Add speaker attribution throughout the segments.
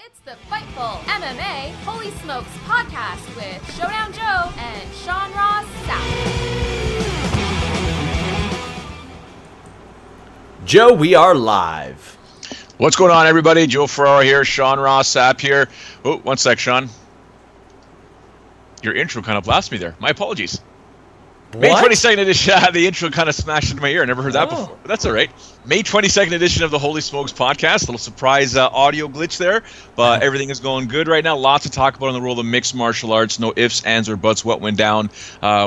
Speaker 1: It's the Fightful MMA Holy Smokes podcast with Showdown Joe and Sean Ross Sapp.
Speaker 2: Joe, we are live.
Speaker 3: What's going on, everybody? Joe Ferraro here, Sean Ross Sapp here. Oh, one sec, Sean. Your intro kind of blasted me there. My apologies. May 22nd edition. The intro kind of smashed into my ear. I never heard that before, but that's all right. May 22nd edition of the Holy Smokes podcast. A little surprise audio glitch there, but everything is going good right now. Lots to talk about in the world of mixed martial arts. No ifs, ands, or buts. What went down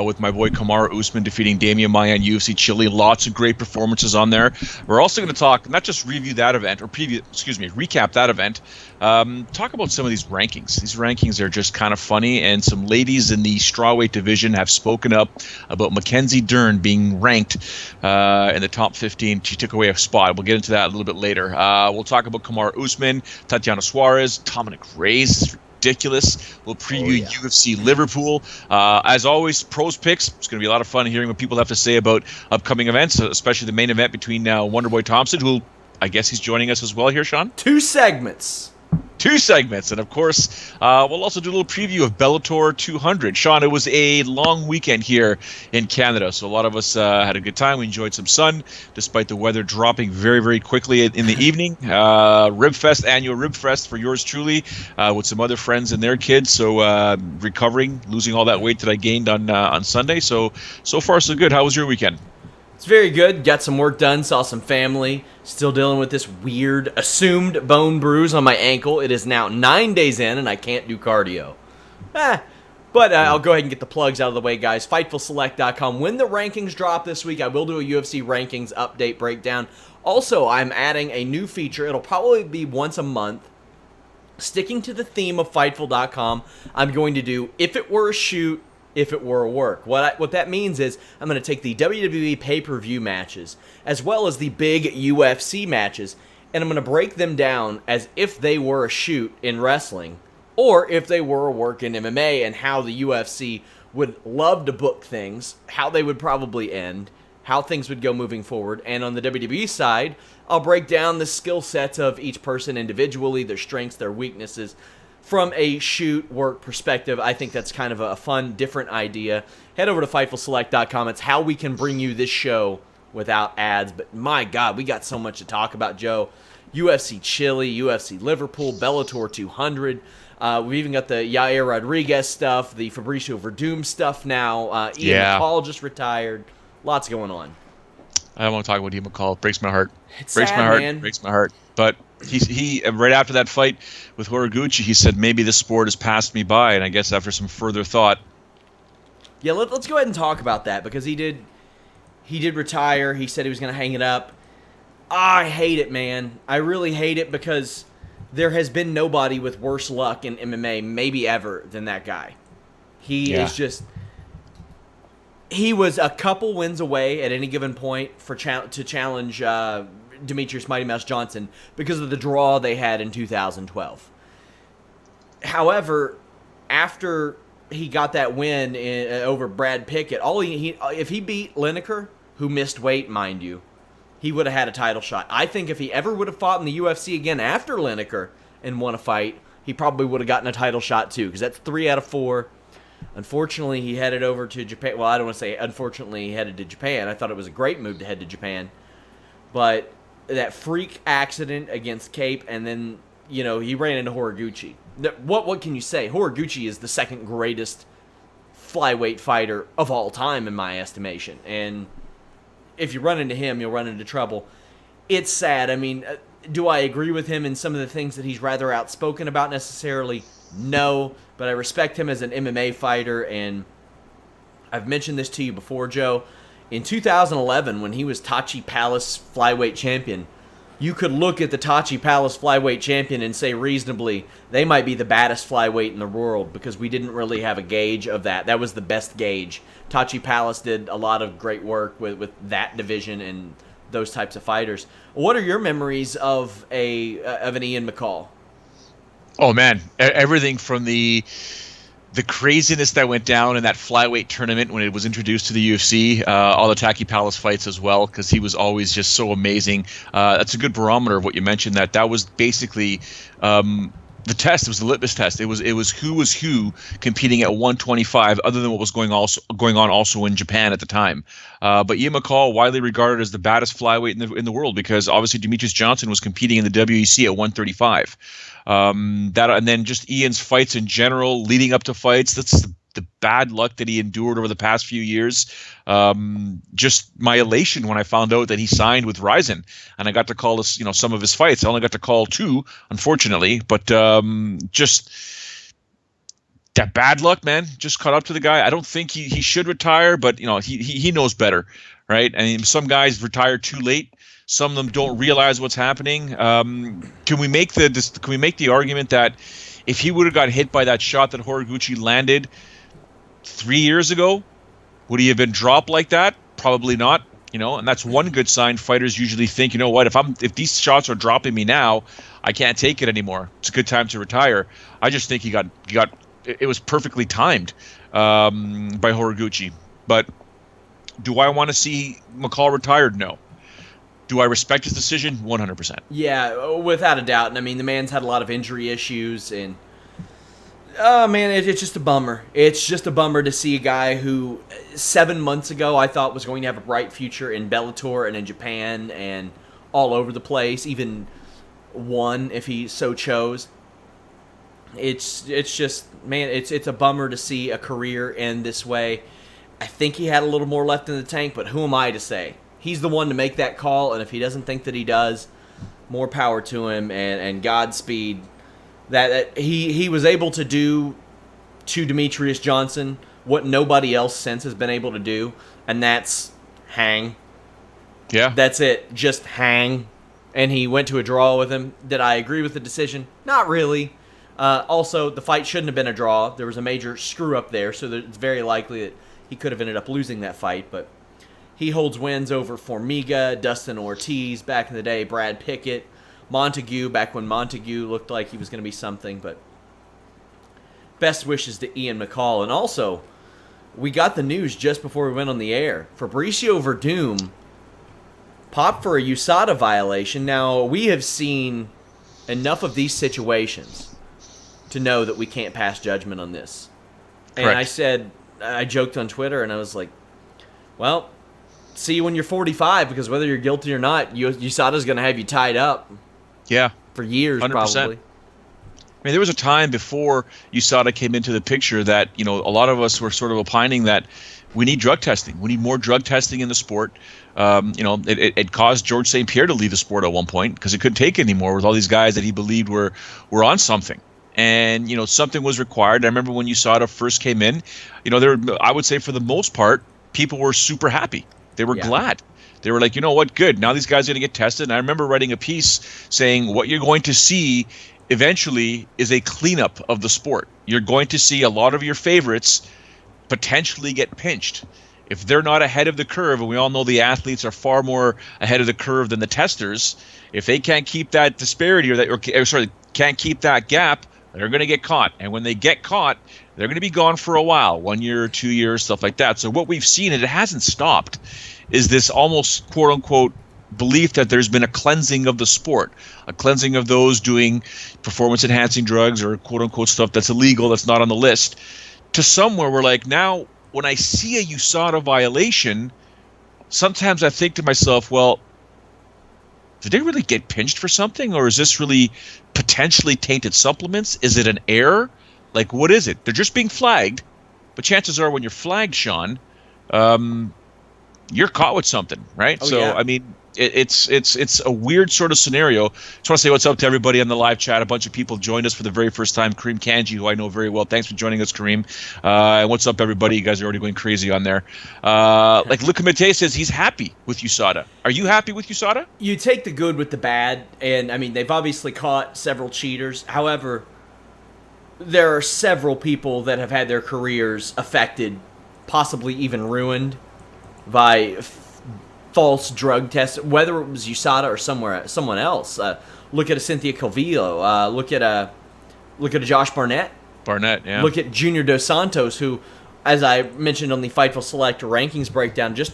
Speaker 3: with my boy Kamaru Usman defeating Damian Maia in UFC Chile. Lots of great performances on there. We're also going to talk, not just review that event, or recap that event. Talk about some of these rankings. These rankings are just kind of funny, and some ladies in the strawweight division have spoken up about Mackenzie Dern being ranked in the top 15. She took away a spot. We'll get into that a little bit later. We'll talk about Kamaru Usman, Tatiana Suarez, Dominic Reyes. It's ridiculous. We'll preview UFC Liverpool. As always, pros picks. It's going to be a lot of fun hearing what people have to say about upcoming events, especially the main event between Wonderboy Thompson, who I guess he's joining us as well here, Sean.
Speaker 2: Two segments. And of course, we'll also do a little preview of Bellator 200. Sean, it was a long weekend here in Canada, so a lot of us had a good time. We enjoyed some sun, despite the weather dropping very, very quickly in the evening. Annual Rib Fest for yours truly, with some other friends and their kids. So recovering, losing all that weight that I gained on Sunday. So far so good. How was your weekend?
Speaker 4: It's very good. Got some work done. Saw some family. Still dealing with this weird assumed bone bruise on my ankle. It is now 9 days in, and I can't do cardio. But I'll go ahead and get the plugs out of the way, guys. FightfulSelect.com. When the rankings drop this week, I will do a UFC rankings update breakdown. Also, I'm adding a new feature. It'll probably be once a month. Sticking to the theme of Fightful.com, I'm going to do If It Were a Shoot, If It Were a Work. What that means is I'm going to take the WWE pay-per-view matches as well as the big UFC matches, and I'm going to break them down as if they were a shoot in wrestling or if they were a work in MMA, and how the UFC would love to book things, how they would probably end, how things would go moving forward. And on the WWE side, I'll break down the skill sets of each person individually, their strengths, their weaknesses, from a shoot work perspective. I think that's kind of a fun, different idea. Head over to FightfulSelect.com. It's how we can bring you this show without ads. But my God, we got so much to talk about, Joe. UFC Chile, UFC Liverpool, Bellator 200. We've even got the Yair Rodriguez stuff, the Fabricio Werdum stuff now. Ian McCall just retired. Lots going on.
Speaker 3: I don't want to talk about Ian McCall. It breaks my heart.
Speaker 4: It's
Speaker 3: breaks
Speaker 4: sad,
Speaker 3: my heart.
Speaker 4: man.
Speaker 3: Breaks my heart. But he right after that fight with Horiguchi, he said, maybe this sport has passed me by. And I guess after some further thought.
Speaker 4: Yeah, let's go ahead and talk about that, because he did retire. He said he was going to hang it up. I hate it, man. I really hate it, because there has been nobody with worse luck in MMA, maybe ever, than that guy. He is just... He was a couple wins away at any given point to challenge Demetrius Mighty Mouse Johnson because of the draw they had in 2012. However, after he got that win over Brad Pickett, if he beat Lineker, who missed weight, mind you, he would have had a title shot. I think if he ever would have fought in the UFC again after Lineker and won a fight, he probably would have gotten a title shot too, because that's 3 out of 4. Unfortunately, he headed over to Japan. Well, I don't want to say unfortunately he headed to Japan. I thought it was a great move to head to Japan. But that freak accident against Cape, and then, he ran into Horiguchi. What can you say? Horiguchi is the second greatest flyweight fighter of all time, in my estimation. And if you run into him, you'll run into trouble. It's sad. I mean, do I agree with him in some of the things that he's rather outspoken about necessarily? No, but I respect him as an MMA fighter, and I've mentioned this to you before, Joe. In 2011, when he was Tachi Palace flyweight champion, you could look at the Tachi Palace flyweight champion and say reasonably, they might be the baddest flyweight in the world, because we didn't really have a gauge of that. That was the best gauge. Tachi Palace did a lot of great work with that division and those types of fighters. What are your memories of an Ian McCall?
Speaker 3: Oh, man. Everything from the craziness that went down in that flyweight tournament when it was introduced to the UFC, all the Tachi Palace fights as well, because he was always just so amazing. That's a good barometer of what you mentioned, that was basically
Speaker 2: the test. It was the litmus test. It was who competing at 125, other than what was going on also in Japan at the time. But Ian McCall, widely regarded as the baddest flyweight in the world, because obviously Demetrius Johnson was competing in the WEC at 135. And then just Ian's fights in general, leading up to fights. That's the bad luck that he endured over the past few years. Just my elation when I found out that he signed with Ryzen, and I got to call some of his fights. I only got to call 2, unfortunately, but just that bad luck, man, just caught up to the guy. I don't think he should retire, but he knows better, right? I mean, some guys retire too late. Some of them don't realize what's happening. Can we make the argument that if he would have got hit by that shot that Horiguchi landed 3 years ago, would he have been dropped like that? Probably not. And that's one good sign. Fighters usually think, you know what, if these shots are dropping me now, I can't take it anymore. It's a good time to retire. I just think he got it was perfectly timed by Horiguchi. But do I want to see McCall retired? No. Do I respect his decision? 100%.
Speaker 4: Yeah, without a doubt. And I mean, the man's had a lot of injury issues, and oh man, it's just a bummer. It's just a bummer to see a guy who 7 months ago I thought was going to have a bright future in Bellator and in Japan and all over the place, even won if he so chose. It's just, man, it's a bummer to see a career end this way. I think he had a little more left in the tank, but who am I to say? He's the one to make that call, and if he doesn't think that he does, more power to him, and Godspeed. That he was able to do to Demetrius Johnson what nobody else since has been able to do, and that's hang.
Speaker 2: Yeah.
Speaker 4: That's it. Just hang. And he went to a draw with him. Did I agree with the decision? Not really. Also, the fight shouldn't have been a draw. There was a major screw-up there, so it's very likely that he could have ended up losing that fight, but he holds wins over Formiga, Dustin Ortiz back in the day, Brad Pickett, Montague back when Montague looked like he was going to be something. But best wishes to Ian McCall. And also, we got the news just before we went on the air. Fabricio Werdum popped for a USADA violation. Now, we have seen enough of these situations to know that we can't pass judgment on this. And
Speaker 2: Correct.
Speaker 4: I joked on Twitter, and I was like, well, see you when you're 45, because whether you're guilty or not, USADA's going to have you tied up.
Speaker 2: Yeah.
Speaker 4: For years,
Speaker 2: 100%.
Speaker 4: probably.
Speaker 2: I mean, there was a time before USADA came into the picture that, a lot of us were sort of opining that we need drug testing. We need more drug testing in the sport. It caused George St. Pierre to leave the sport at one point because he couldn't take it anymore with all these guys that he believed were on something. And, something was required. I remember when USADA first came in, I would say for the most part, people were super happy. They were glad. They were like, you know what, good. Now these guys are going to get tested. And I remember writing a piece saying what you're going to see eventually is a cleanup of the sport. You're going to see a lot of your favorites potentially get pinched. If they're not ahead of the curve, and we all know the athletes are far more ahead of the curve than the testers, if they can't keep that disparity can't keep that gap, they're going to get caught. And when they get caught, they're going to be gone for a while, 1 year, 2 years, stuff like that. So what we've seen, and it hasn't stopped, is this almost quote-unquote belief that there's been a cleansing of the sport, a cleansing of those doing performance-enhancing drugs or quote-unquote stuff that's illegal, that's not on the list, to somewhere we're like, now when I see a USADA violation, sometimes I think to myself, well, did they really get pinched for something, or is this really potentially tainted supplements? Is it an error? Like, what is it? They're just being flagged, but chances are when you're flagged, Sean, you're caught with something, right?
Speaker 4: Oh,
Speaker 2: so,
Speaker 4: yeah.
Speaker 2: I mean, it's a weird sort of scenario. Just want to say what's up to everybody on the live chat. A bunch of people joined us for the very first time. Kareem Kanji, who I know very well. Thanks for joining us, Kareem. And what's up, everybody? You guys are already going crazy on there. Like Luc Comite says, he's happy with USADA. Are you happy with USADA?
Speaker 4: You take the good with the bad, and I mean, they've obviously caught several cheaters. However, there are several people that have had their careers affected, possibly even ruined, by false drug tests, whether it was USADA or someone else. Look at a Cynthia Calvillo. Look at a Josh Barnett.
Speaker 2: Yeah.
Speaker 4: Look at Junior Dos Santos, who, as I mentioned on the Fightful Select rankings breakdown, just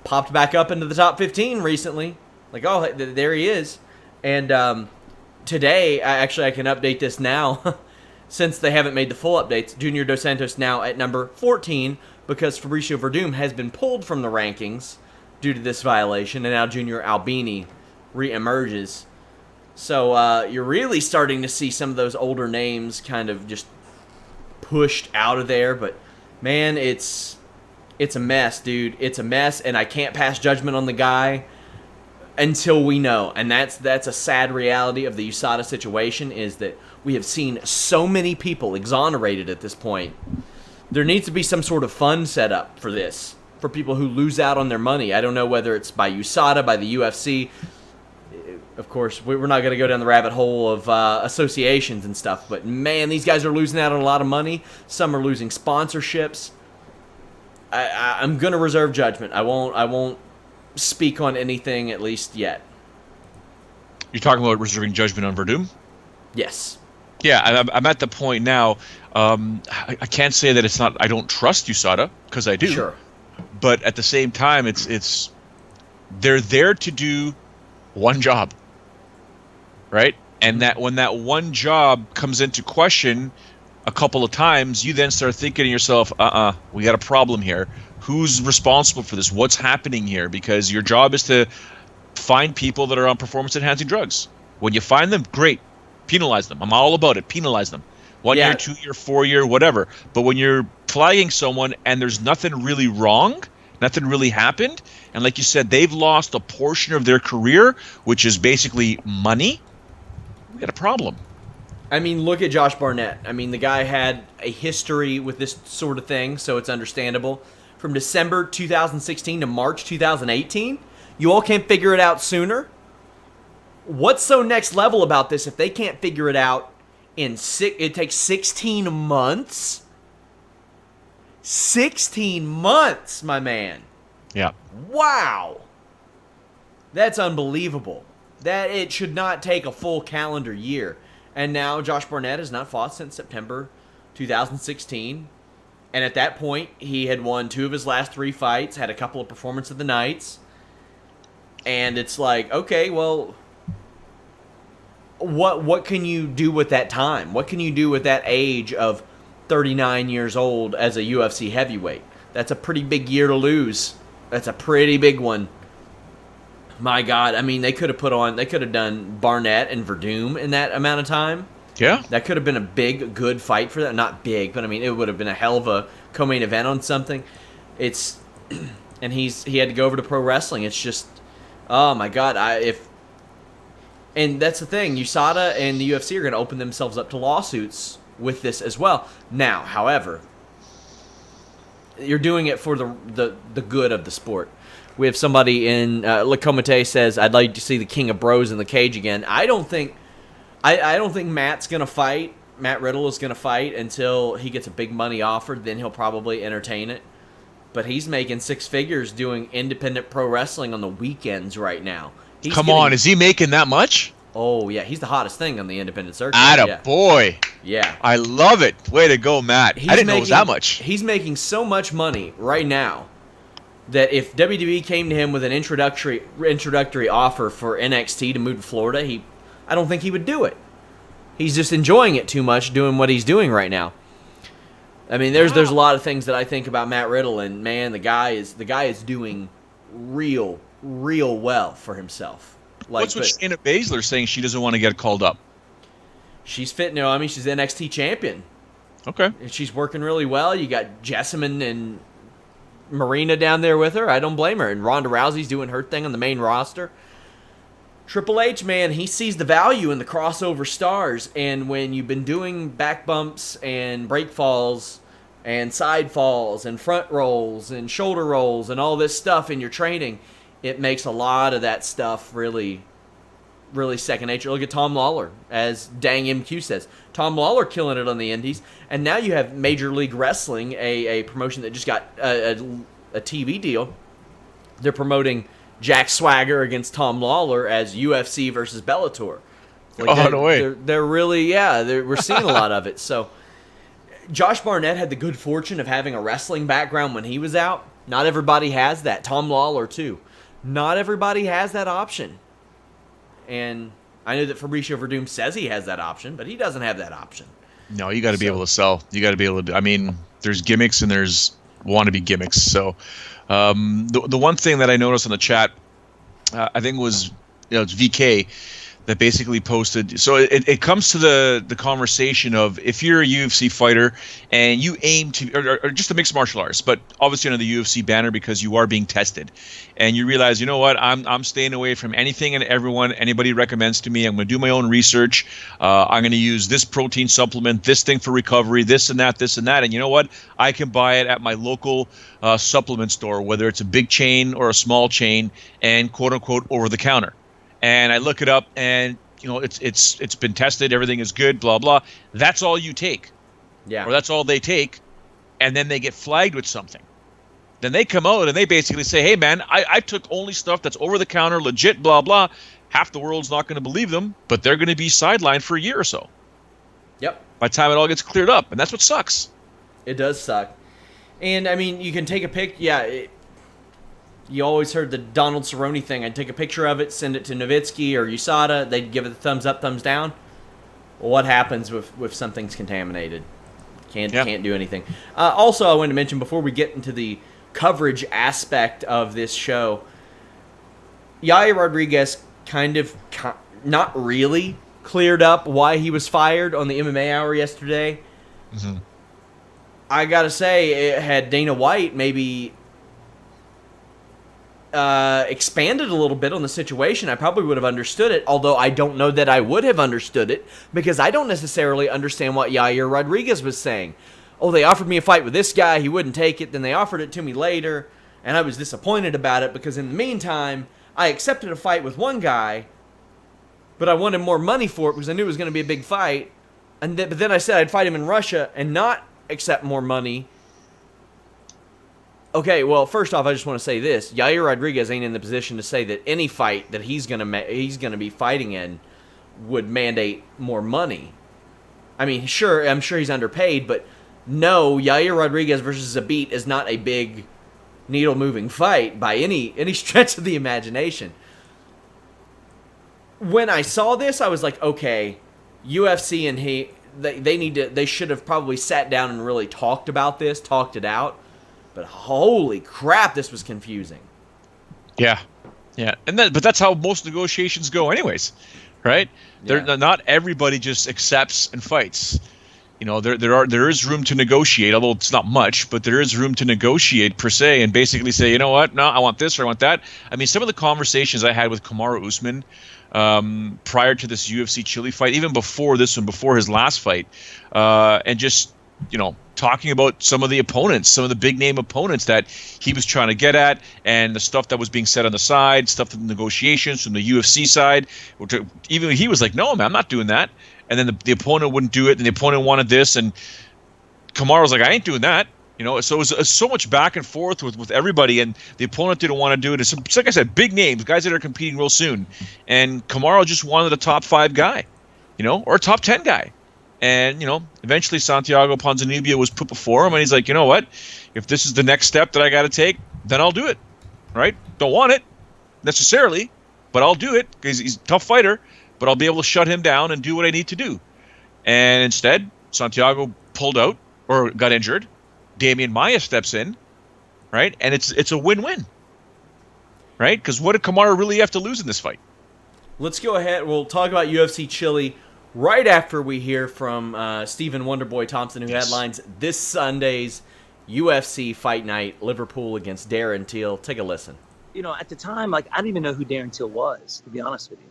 Speaker 4: popped back up into the top 15 recently. Like, oh, there he is. And today, I can update this now. Since they haven't made the full updates, Junior Dos Santos now at number 14 because Fabricio Werdum has been pulled from the rankings due to this violation, and now Junior Albini re-emerges. So you're really starting to see some of those older names kind of just pushed out of there. But, man, it's a mess, dude. It's a mess, and I can't pass judgment on the guy until we know. And that's a sad reality of the USADA situation, is that we have seen so many people exonerated at this point. There needs to be some sort of fund set up for this, for people who lose out on their money. I don't know whether it's by USADA, by the UFC. Of course, we're not going to go down the rabbit hole of associations and stuff, but man, these guys are losing out on a lot of money. Some are losing sponsorships. I'm going to reserve judgment. I won't speak on anything, at least yet.
Speaker 2: You're talking about reserving judgment on Werdum?
Speaker 4: Yes.
Speaker 2: Yeah, I'm at the point now. I can't say that it's not. I don't trust USADA, because I do.
Speaker 4: Sure.
Speaker 2: But at the same time, it's they're there to do one job, right? And that when that one job comes into question a couple of times, you then start thinking to yourself, we got a problem here. Who's responsible for this? What's happening here? Because your job is to find people that are on performance-enhancing drugs. When you find them, great. Penalize them. I'm all about it. Penalize them. 1 year, 2 year, 4 year, whatever. But when you're flagging someone and there's nothing really wrong, nothing really happened, and like you said, they've lost a portion of their career, which is basically money, we got a problem.
Speaker 4: I mean, look at Josh Barnett. I mean, the guy had a history with this sort of thing, so it's understandable. From December 2016 to March 2018, you all can't figure it out sooner? What's so next level about this if they can't figure it out in it takes 16 months? 16 months, my man.
Speaker 2: Yeah.
Speaker 4: Wow. That's unbelievable. That it should not take a full calendar year. And now Josh Barnett has not fought since September 2016. And at that point, he had won 2 of his last 3 fights, had a couple of performance of the nights. And it's like, okay, well, what can you do with that time? What can you do with that age of 39 years old as a UFC heavyweight? That's a pretty big year to lose. That's a pretty big one. My God, I mean, they could have done Barnett and Werdum in that amount of time.
Speaker 2: Yeah.
Speaker 4: That could have been a big, good fight for that. Not big, but I mean, it would have been a hell of a co-main event on something. And he had to go over to pro wrestling. It's just, oh my God, and that's the thing. USADA and the UFC are going to open themselves up to lawsuits with this as well. Now, however, you're doing it for the good of the sport. We have somebody in Le Comité says, "I'd like to see the King of Bros in the cage again." I don't think Matt's going to fight. Matt Riddle is going to fight until he gets a big money offer. Then he'll probably entertain it. But he's making 6 figures doing independent pro wrestling on the weekends right now.
Speaker 2: Come on, is he making that much?
Speaker 4: Oh, yeah. He's the hottest thing on the independent circuit.
Speaker 2: Attaboy.
Speaker 4: Yeah.
Speaker 2: I love it. Way to go, Matt. I didn't know it was that much.
Speaker 4: He's making so much money right now that if WWE came to him with an introductory offer for NXT to move to Florida, I don't think he would do it. He's just enjoying it too much doing what he's doing right now. I mean, there's a lot of things that I think about Matt Riddle, and man, the guy is doing real well for himself.
Speaker 2: What's with Shayna Baszler saying she doesn't want to get called up?
Speaker 4: She's fit now. I mean, she's NXT champion.
Speaker 2: Okay.
Speaker 4: And she's working really well. You got Jessamine and Marina down there with her. I don't blame her. And Ronda Rousey's doing her thing on the main roster. Triple H, man, he sees the value in the crossover stars. And when you've been doing back bumps and break falls and side falls and front rolls and shoulder rolls and all this stuff in your training, it makes a lot of that stuff really, really second nature. Look at Tom Lawler, as Dang MQ says. Tom Lawler killing it on the indies. And now you have Major League Wrestling, a promotion that just got a TV deal. They're promoting Jack Swagger against Tom Lawler as UFC versus Bellator.
Speaker 2: No way.
Speaker 4: They're really, we're seeing a lot of it. So Josh Barnett had the good fortune of having a wrestling background when he was out. Not everybody has that. Tom Lawler, too. Not everybody has that option. And I know that Fabricio Werdum says he has that option, but he doesn't have that option.
Speaker 2: No, you got to be able to sell. You got to be able to. I mean, there's gimmicks and there's wannabe gimmicks. So, the one thing that I noticed on the chat, I think it's VK that basically posted. So it comes to the conversation of if you're a UFC fighter and you aim to, or just a mixed martial arts, but obviously under the UFC banner because you are being tested, and you realize, you know what, I'm staying away from anything and everyone anybody recommends to me. I'm going to do my own research. I'm going to use this protein supplement, this thing for recovery, this and that, and you know what, I can buy it at my local supplement store, whether it's a big chain or a small chain, and quote unquote over the counter. And I look it up, and it's been tested. Everything is good. Blah blah. That's all you take, or that's all they take, and then they get flagged with something. Then they come out and they basically say, "Hey man, I took only stuff that's over the counter, legit. Blah blah." Half the world's not going to believe them, but they're going to be sidelined for a year or so.
Speaker 4: Yep.
Speaker 2: By the time it all gets cleared up, and that's what sucks.
Speaker 4: It does suck. And I mean, you can take a pic. Yeah. You always heard the Donald Cerrone thing. I'd take a picture of it, send it to Nowitzki or USADA. They'd give it the thumbs up, thumbs down. Well, what happens if something's contaminated? Can't do anything. Also, I wanted to mention before we get into the coverage aspect of this show, Yair Rodriguez kind of not really cleared up why he was fired on the MMA Hour yesterday.
Speaker 2: Mm-hmm.
Speaker 4: I gotta say, had Dana White maybe expanded a little bit on the situation, I probably would have understood it, although I don't know that I would have understood it because I don't necessarily understand what Yair Rodriguez was saying. Oh, they offered me a fight with this guy, he wouldn't take it, then they offered it to me later, and I was disappointed about it because in the meantime, I accepted a fight with one guy, but I wanted more money for it because I knew it was going to be a big fight, but then I said I'd fight him in Russia and not accept more money. Okay, well, first off, I just want to say this: Yair Rodriguez ain't in the position to say that any fight that he's gonna be fighting in would mandate more money. I mean, I'm sure he's underpaid, but no, Yair Rodriguez versus Zabit is not a big needle-moving fight by any stretch of the imagination. When I saw this, I was like, okay, UFC and they should have probably sat down and really talked about this, talked it out. But holy crap, this was confusing.
Speaker 2: Yeah, but that's how most negotiations go, anyways, right? Yeah. Not everybody just accepts and fights. There is room to negotiate, although it's not much, but there is room to negotiate per se, and basically say, you know what, no, I want this or I want that. I mean, some of the conversations I had with Kamaru Usman prior to this UFC Chile fight, even before this one, before his last fight, and just talking about some of the opponents, some of the big name opponents that he was trying to get at, and the stuff that was being said on the side, stuff from the negotiations from the UFC side, which even he was like, no, man, I'm not doing that. And then the opponent wouldn't do it, and the opponent wanted this, and Kamaru's like, I ain't doing that. So it was so much back and forth with everybody, and the opponent didn't want to do it. It's like I said, big names, guys that are competing real soon. And Kamaru just wanted a top 5 guy, or a top 10 guy. And, eventually Santiago Ponzinibbio was put before him, and he's like, you know what? If this is the next step that I got to take, then I'll do it, right? Don't want it necessarily, but I'll do it because he's a tough fighter, but I'll be able to shut him down and do what I need to do. And instead, Santiago pulled out or got injured. Damian Maia steps in, right? And it's a win-win, right? Because what did Kamaru really have to lose in this fight?
Speaker 4: Let's go ahead. We'll talk about UFC Chile right after we hear from Stephen Wonderboy Thompson, who headlines this Sunday's UFC Fight Night, Liverpool against Darren Till. Take a listen.
Speaker 5: At the time, I didn't even know who Darren Till was, to be honest with you.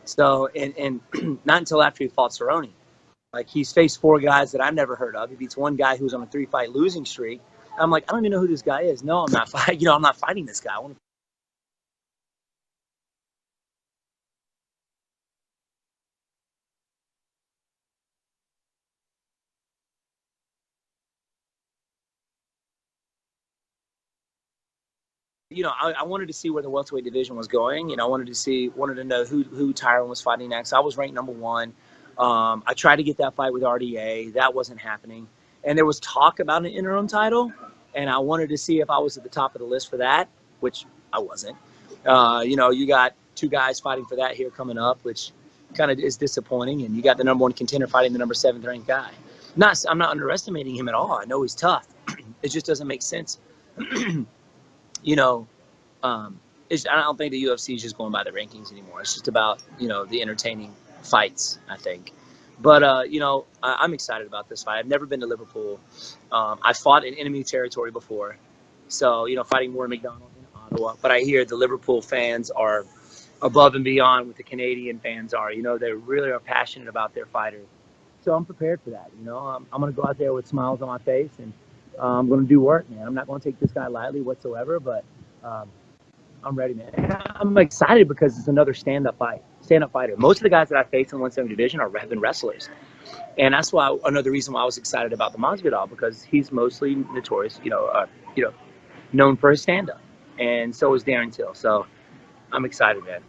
Speaker 5: So, and not until after he fought Cerrone. He's faced 4 guys that I've never heard of. He beats one guy who's on a 3-fight losing streak. I'm like, I don't even know who this guy is. No, I'm not fighting. I'm not fighting this guy. I wanted to see where the welterweight division was going. I wanted to know who Tyron was fighting next. I was ranked number 1. I tried to get that fight with RDA. That wasn't happening. And there was talk about an interim title, and I wanted to see if I was at the top of the list for that, which I wasn't. You got 2 guys fighting for that here coming up, which kind of is disappointing. And you got the number 1 contender fighting the number 7th ranked guy. I'm not underestimating him at all. I know he's tough. It just doesn't make sense. You know, I don't think the UFC is just going by the rankings anymore. It's just about, you know, the entertaining fights, I think. But, you know, I'm excited about this fight. I've never been to Liverpool. I fought in enemy territory before. So, you know, fighting Warren McDonald in Ottawa. But I hear the Liverpool fans are above and beyond what the Canadian fans are. You know, they really are passionate about their fighters. So I'm prepared for that. You know, I'm going to go out there with smiles on my face, and I'm going to do work, man. I'm not going to take this guy lightly whatsoever, but I'm ready, man. I'm excited because it's another stand-up fighter. Most of the guys that I face in the 170 division have been wrestlers. And that's why another reason why I was excited about the Masvidal, because he's mostly notorious, known for his stand-up. And so is Darren Till. So I'm excited, man.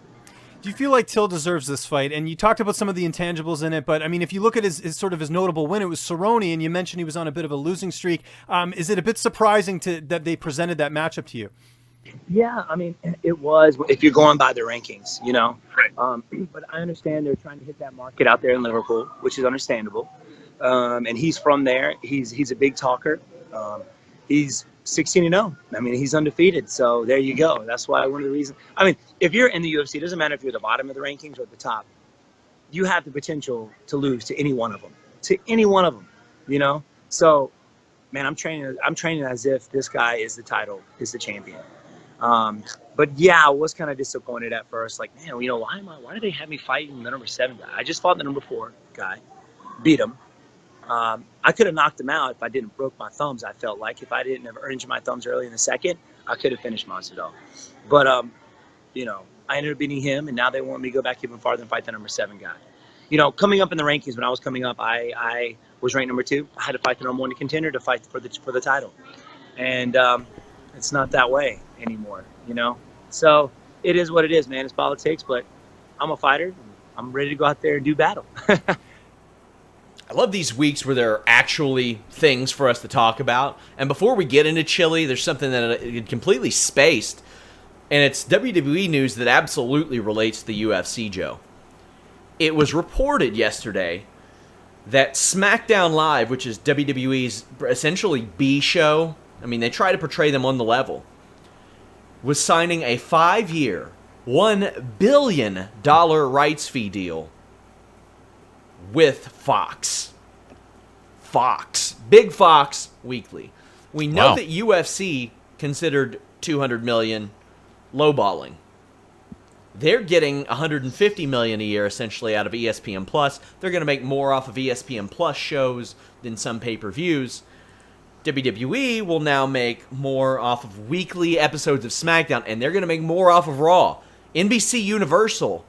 Speaker 6: Do you feel like Till deserves this fight? And you talked about some of the intangibles in it, but I mean, if you look at his notable win, it was Cerrone, and you mentioned he was on a bit of a losing streak. Is it a bit surprising that they presented that matchup to you?
Speaker 5: Yeah, I mean, it was, if you're going by the rankings, you know. But I understand they're trying to hit that market out there in Liverpool, which is understandable. And he's from there. He's a big talker. He's 16-0. I mean, he's undefeated. So there you go. That's why one of the reasons. I mean, if you're in the UFC, it doesn't matter if you're at the bottom of the rankings or at the top. You have the potential to lose to any one of them. You know. So, man, I'm training as if this guy is the champion. But yeah, I was kind of disappointed at first. Like, man, you know, why did they have me fighting the number 7 guy? I just fought the number 4 guy, beat him. I could have knocked him out if I didn't broke my thumbs. I felt like if I didn't have injured my thumbs early in the second, I could have finished Masvidal. But you know, I ended up beating him, and now they want me to go back even farther and fight the number 7 guy. You know, coming up in the rankings, when I was coming up, I was ranked number 2. I had to fight the number 1 contender to fight for the title, and it's not that way anymore. You know, so it is what it is, man. It's politics, but I'm a fighter. I'm ready to go out there and do battle.
Speaker 4: I love these weeks where there are actually things for us to talk about. And before we get into Chile, there's something that completely spaced. And it's WWE news that absolutely relates to the UFC, Joe. It was reported yesterday that SmackDown Live, which is WWE's essentially B show, I mean, they try to portray them on the level, was signing a 5-year, $1 billion rights fee deal with Fox. Big Fox Weekly. We know that UFC considered $200 million lowballing. They're getting $150 million a year essentially out of ESPN Plus. They're going to make more off of ESPN Plus shows than some pay-per-views. WWE will now make more off of weekly episodes of SmackDown, and they're going to make more off of Raw. NBC Universal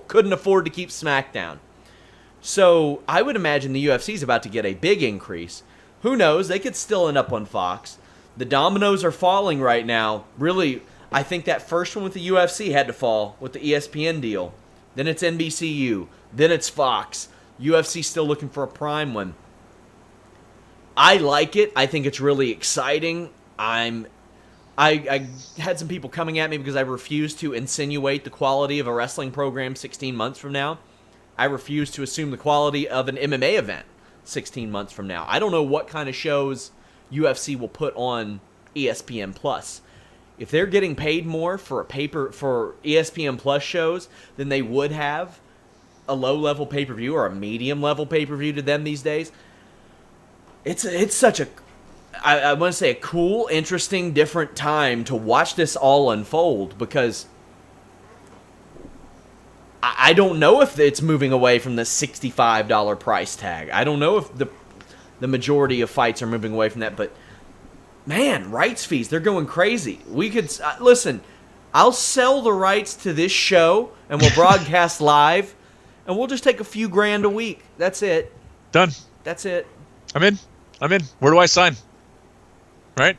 Speaker 4: couldn't afford to keep SmackDown. So I would imagine the UFC is about to get a big increase. Who knows? They could still end up on Fox. The dominoes are falling right now. Really, I think that first one with the UFC had to fall with the ESPN deal. Then it's NBCU. Then it's Fox. UFC still looking for a prime one. I like it. I think it's really exciting. I had some people coming at me because I refuse to insinuate the quality of a wrestling program 16 months from now. I refuse to assume the quality of an MMA event 16 months from now. I don't know what kind of shows UFC will put on ESPN Plus. If they're getting paid more for ESPN Plus shows than they would have a low-level pay-per-view or a medium-level pay-per-view to them these days, it's such a, I want to say, a cool, interesting, different time to watch this all unfold, because I don't know if it's moving away from the $65 price tag. I don't know if the majority of fights are moving away from that, but man, rights fees, they're going crazy. We could, listen, I'll sell the rights to this show and we'll broadcast live and we'll just take a few grand a week. That's it.
Speaker 2: Done.
Speaker 4: That's it.
Speaker 2: I'm in. Where do I sign? Right?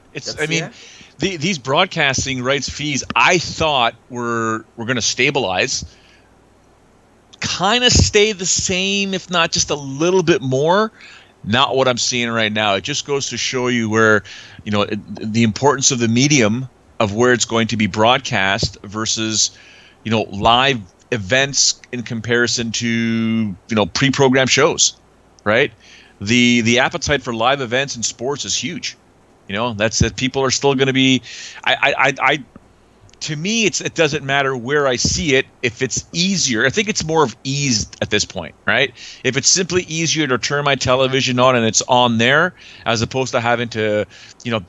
Speaker 2: These broadcasting rights fees, I thought were going to stabilize, kind of stay the same, if not just a little bit more. Not what I'm seeing right now. It just goes to show you where, the importance of the medium of where it's going to be broadcast versus, live events in comparison to pre-programmed shows, right? The appetite for live events in sports is huge. That's that people are still going to be. I to me, it doesn't matter where I see it. If it's easier, I think it's more of ease at this point, right? If it's simply easier to turn my television on and it's on there, as opposed to having to,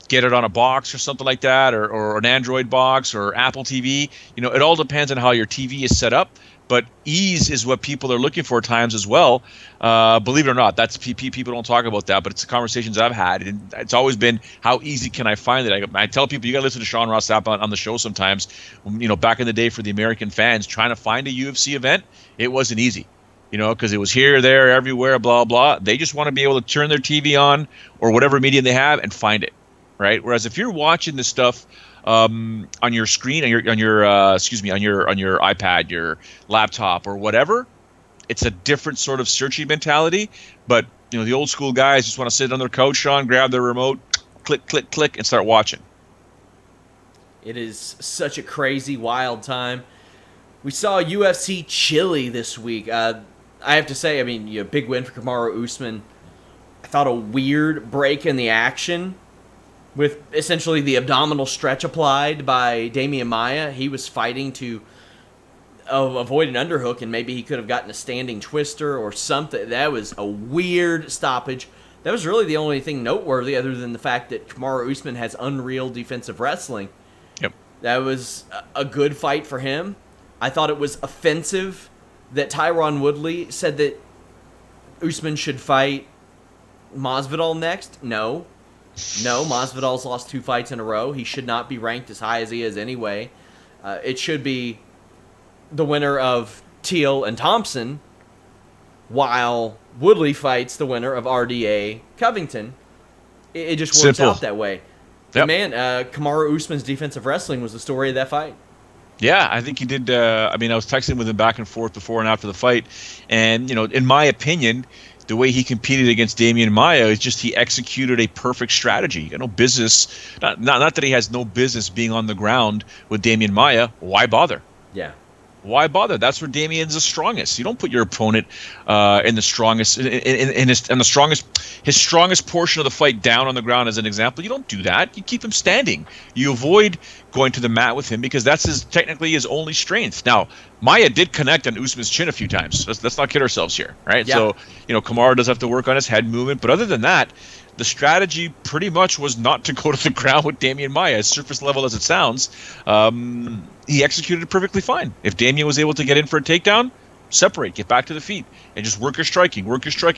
Speaker 2: get it on a box or something like that, or an Android box or Apple TV. It all depends on how your TV is set up. But ease is what people are looking for at times as well. Believe it or not, that's people don't talk about that, but it's the conversations I've had, and it's always been how easy can I find it. I tell people you got to listen to Sean Ross Sapp on the show sometimes. Back in the day for the American fans, trying to find a UFC event, it wasn't easy. Because it was here, there, everywhere, blah blah. They just want to be able to turn their TV on or whatever medium they have and find it, right? Whereas if you're watching this stuff on your screen, on your iPad, your laptop, or whatever, it's a different sort of searching mentality. But the old school guys just want to sit on their couch, Sean, grab their remote, click, click, click, and start watching.
Speaker 4: It is such a crazy, wild time. We saw UFC Chile this week. I have to say, big win for Kamaru Usman. I thought a weird break in the action, with essentially the abdominal stretch applied by Damian Maia. He was fighting to avoid an underhook, and maybe he could have gotten a standing twister or something. That was a weird stoppage. That was really the only thing noteworthy, other than the fact that Kamaru Usman has unreal defensive wrestling.
Speaker 2: Yep.
Speaker 4: That was a good fight for him. I thought it was offensive that Tyron Woodley said that Usman should fight Masvidal next. No, Masvidal's lost 2 fights in a row. He should not be ranked as high as he is anyway. It should be the winner of Teal and Thompson, while Woodley fights the winner of RDA Covington. It just works
Speaker 2: Simple.
Speaker 4: out that way.
Speaker 2: Yep.
Speaker 4: Man, Kamaru Usman's defensive wrestling was the story of that fight.
Speaker 2: Yeah, I think he did. I was texting with him back and forth before and after the fight, and in my opinion, the way he competed against Damian Maia is just he executed a perfect strategy. No business, not that he has no business being on the ground with Damian Maia. Why bother?
Speaker 4: Yeah.
Speaker 2: Why bother? That's where Damian's the strongest. You don't put your opponent in the strongest his strongest portion of the fight down on the ground as an example. You don't do that. You keep him standing. You avoid going to the mat with him because that's technically his only strength. Now, Maia did connect on Usman's chin a few times. Let's not kid ourselves here, right?
Speaker 4: Yeah.
Speaker 2: So, Kamaru does have to work on his head movement, but other than that, the strategy pretty much was not to go to the ground with Damian Maia, as surface level as it sounds. He executed it perfectly fine. If Damian was able to get in for a takedown, separate, get back to the feet, and just work your striking,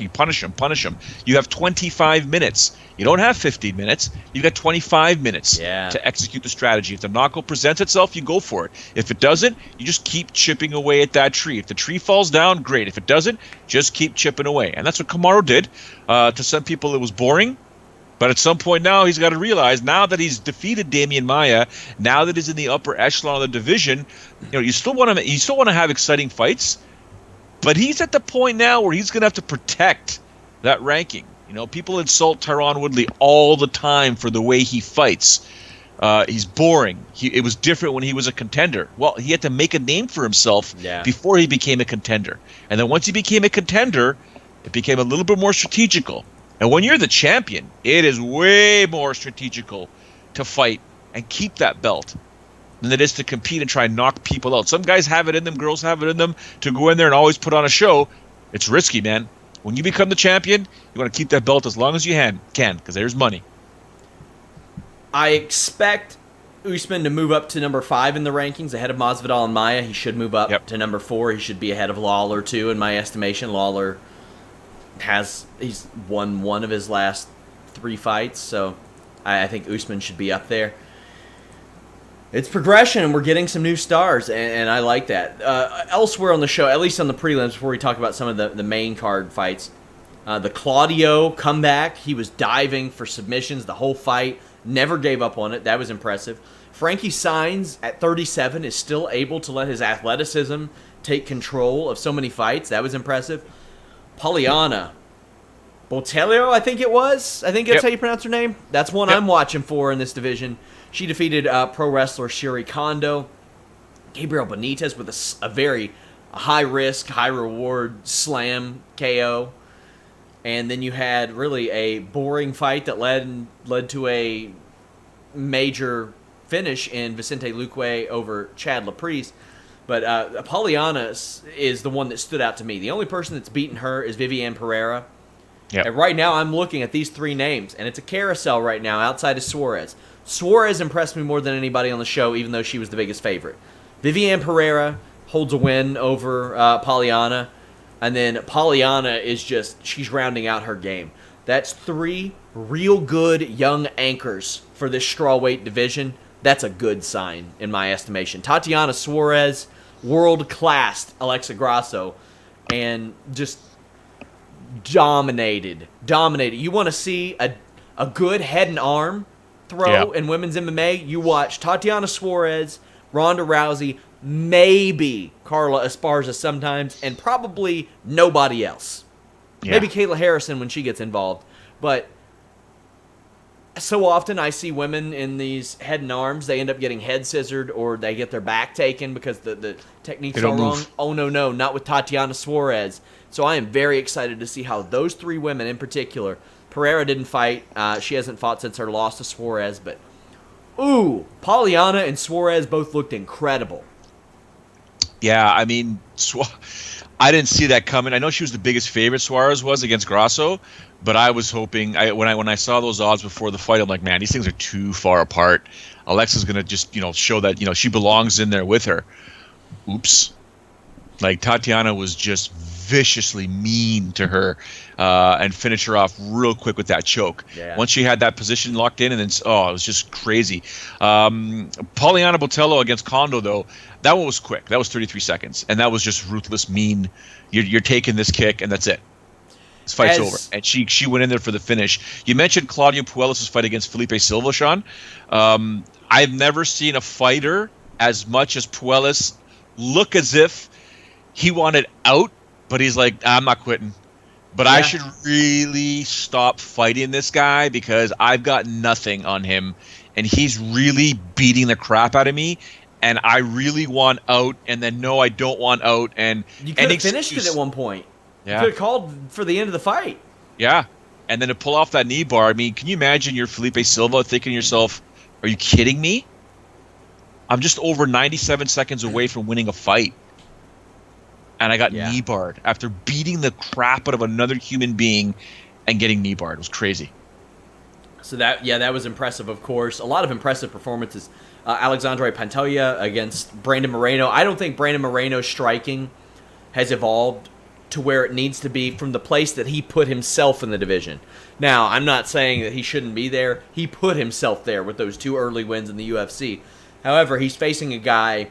Speaker 2: punish him. You have 25 minutes. You don't have 15 minutes. You've got 25 minutes to execute the strategy. If the knockout presents itself, you go for it. If it doesn't, you just keep chipping away at that tree. If the tree falls down, great. If it doesn't, just keep chipping away. And that's what Kamaru did. To some people, it was boring. But at some point now, he's got to realize, now that he's defeated Damian Maia, now that he's in the upper echelon of the division, you still want to have exciting fights. But he's at the point now where he's going to have to protect that ranking. People insult Tyron Woodley all the time for the way he fights. He's boring. It was different when he was a contender. Well, he had to make a name for himself before he became a contender. And then once he became a contender, it became a little bit more strategical. And when you're the champion, it is way more strategical to fight and keep that belt than it is to compete and try and knock people out. Some guys have it in them, girls have it in them, to go in there and always put on a show. It's risky, man. When you become the champion, you want to keep that belt as long as you can, because there's money.
Speaker 4: I expect Usman to move up to number 5 in the rankings, ahead of Masvidal and Maia. He should move up to number 4. He should be ahead of Lawler, too, in my estimation. Lawler he's won one of his last 3 fights, so I think Usman should be up there. It's progression, and we're getting some new stars, and I like that. Elsewhere on the show, at least on the prelims, before we talk about some of the main card fights, the Claudio comeback. He was diving for submissions the whole fight, never gave up on it. That was impressive. Frankie Saenz, at 37, is still able to let his athleticism take control of so many fights. That was impressive. Poliana Botelho, I think it was. I think that's how you pronounce her name. That's one I'm watching for in this division. She defeated pro wrestler Shiri Kondo. Gabriel Benitez with a very a high risk, high reward slam KO. And then you had really a boring fight that led to a major finish in Vicente Luque over Chad Laprise. But Polyana is the one that stood out to me. The only person that's beaten her is Viviane Pereira.
Speaker 2: Yep.
Speaker 4: And right now I'm looking at these three names, and it's a carousel right now outside of Suarez. Suarez impressed me more than anybody on the show, even though she was the biggest favorite. Viviane Pereira holds a win over Polyana. And then Polyana is she's rounding out her game. That's three real good young anchors for this strawweight division. That's a good sign, in my estimation. Tatiana Suarez, world-class Alexa Grasso, and just dominated. You want to see a good head and arm throw in women's MMA? You watch Tatiana Suarez, Ronda Rousey, maybe Carla Esparza sometimes, and probably nobody else. Yeah. Maybe Kayla Harrison when she gets involved. But so often I see women in these head and arms, they end up getting head scissored or they get their back taken because the techniques are wrong. Oh, no, not with Tatiana Suarez. So I am very excited to see how those three women in particular, Pereira didn't fight. She hasn't fought since her loss to Suarez. But, Polyana and Suarez both looked incredible.
Speaker 2: Yeah, I mean, I didn't see that coming. I know she was the biggest favorite, Suarez was, against Grasso, but I was hoping when I saw those odds before the fight, I'm like, man, these things are too far apart. Alexa's gonna just show that she belongs in there with her. Oops, like Tatiana was just viciously mean to her and finish her off real quick with that choke. Yeah. Once she had that position locked in, and then it was just crazy. Polyana Botello against Kondo, though, that one was quick. That was 33 seconds, and that was just ruthless, mean. You're taking this kick, and that's it. This fight's over. And she went in there for the finish. You mentioned Claudio Puelles' fight against Felipe Silva, Sean. I've never seen a fighter as much as Puelles look as if he wanted out, but he's like, I'm not quitting. But I should really stop fighting this guy because I've got nothing on him, and he's really beating the crap out of me, and I really want out, and then no, I don't want out. And
Speaker 4: you could have finished it at one point.
Speaker 2: Yeah.
Speaker 4: You could have called for the end of the fight.
Speaker 2: Yeah, and then to pull off that knee bar, I mean, can you imagine you're Felipe Silva thinking to yourself, are you kidding me? I'm just over 97 seconds away from winning a fight. And I got knee barred after beating the crap out of another human being and getting knee barred. It was crazy.
Speaker 4: So that was impressive, of course. A lot of impressive performances. Alexandre Pantoja against Brandon Moreno. I don't think Brandon Moreno's striking has evolved to where it needs to be from the place that he put himself in the division. Now, I'm not saying that he shouldn't be there. He put himself there with those 2 early wins in the UFC. However, he's facing a guy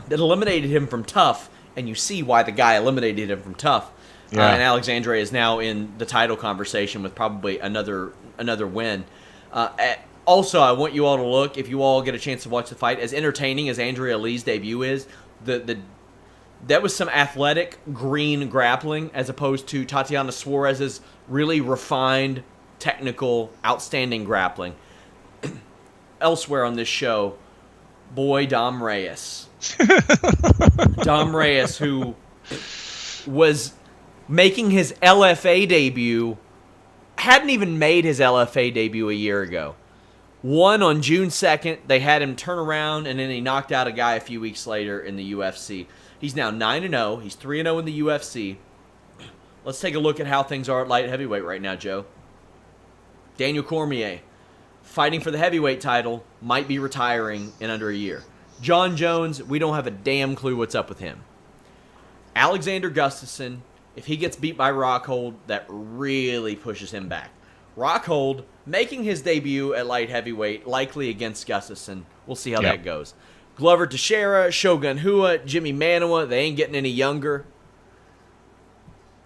Speaker 4: that eliminated him from Tough, and you see why the guy eliminated him from Tough. Yeah. And Alexandre is now in the title conversation with probably another win. Also, I want you all to look, if you all get a chance to watch the fight, as entertaining as Andrea Lee's debut is, that was some athletic green grappling as opposed to Tatiana Suarez's really refined, technical, outstanding grappling. Elsewhere on this show, Dom Reyes. Dom Reyes, who was making his LFA debut, hadn't even made his LFA debut a year ago. Won on June 2nd. They had him turn around, and then he knocked out a guy a few weeks later in the UFC. He's now 9-0. He's 3-0 in the UFC. Let's take a look at how things are at light heavyweight right now, Joe. Daniel Cormier, fighting for the heavyweight title, might be retiring in under a year. John Jones, we don't have a damn clue what's up with him. Alexander Gustafsson, if he gets beat by Rockhold, that really pushes him back. Rockhold making his debut at light heavyweight, likely against Gustafsson. We'll see how that goes. Glover Teixeira, Shogun Rua, Jimmy Manawa, they ain't getting any younger.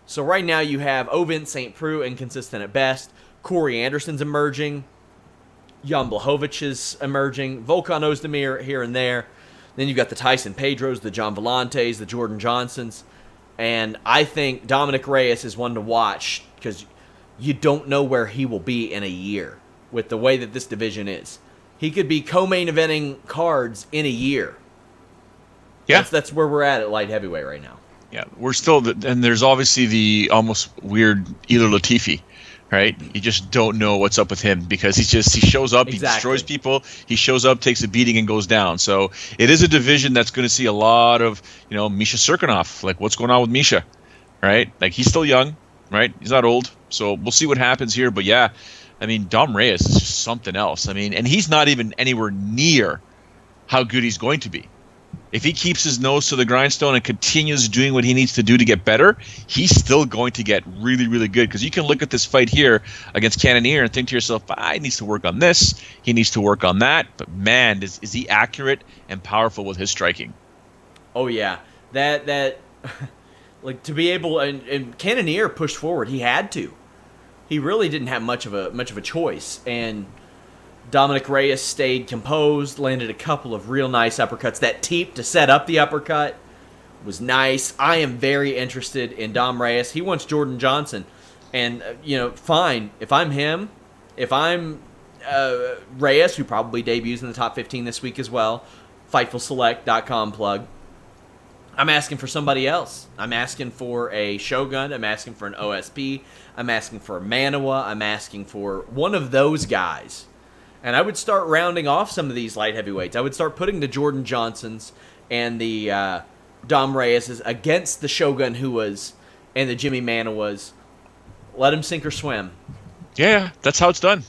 Speaker 4: So right now you have Ovin St. Preux, inconsistent at best. Corey Anderson's emerging. Jan Blachowicz is emerging. Volkan Ozdemir here and there. Then you've got the Tyson Pedros, the John Volantes, the Jordan Johnsons. And I think Dominic Reyes is one to watch because you don't know where he will be in a year with the way that this division is. He could be co-main eventing cards in a year.
Speaker 2: Yeah.
Speaker 4: That's where we're at light heavyweight right now.
Speaker 3: Yeah, we're still, and there's obviously the almost weird Ilir Latifi, right? You just don't know what's up with him because he shows up, he destroys people, he shows up, takes a beating, and goes down. So it is a division that's going to see a lot of, Misha Serkinov. Like, what's going on with Misha, right? Like, he's still young, right? He's not old. So we'll see what happens here. But yeah, I mean, Dom Reyes is just something else. I mean, and he's not even anywhere near how good he's going to be. If he keeps his nose to the grindstone and continues doing what he needs to do to get better, he's still going to get really, really good. Because you can look at this fight here against Cannonier and think to yourself, he needs to work on this, he needs to work on that. But man, is he accurate and powerful with his striking?
Speaker 4: Oh yeah, that like to be able and Cannonier pushed forward. He had to. He really didn't have much of a choice, and Dominic Reyes stayed composed, landed a couple of real nice uppercuts. That teep to set up the uppercut was nice. I am very interested in Dom Reyes. He wants Jordan Johnson. And, fine. If I'm him, if I'm Reyes, who probably debuts in the top 15 this week as well, FightfulSelect.com plug, I'm asking for somebody else. I'm asking for a Shogun. I'm asking for an OSP. I'm asking for a Manawa. I'm asking for one of those guys. And I would start rounding off some of these light heavyweights. I would start putting the Jordan Johnsons and the Dom Reyeses against the Shogun Huas and the Jimmy Manawas. Let them sink or swim.
Speaker 3: Yeah, that's how it's done,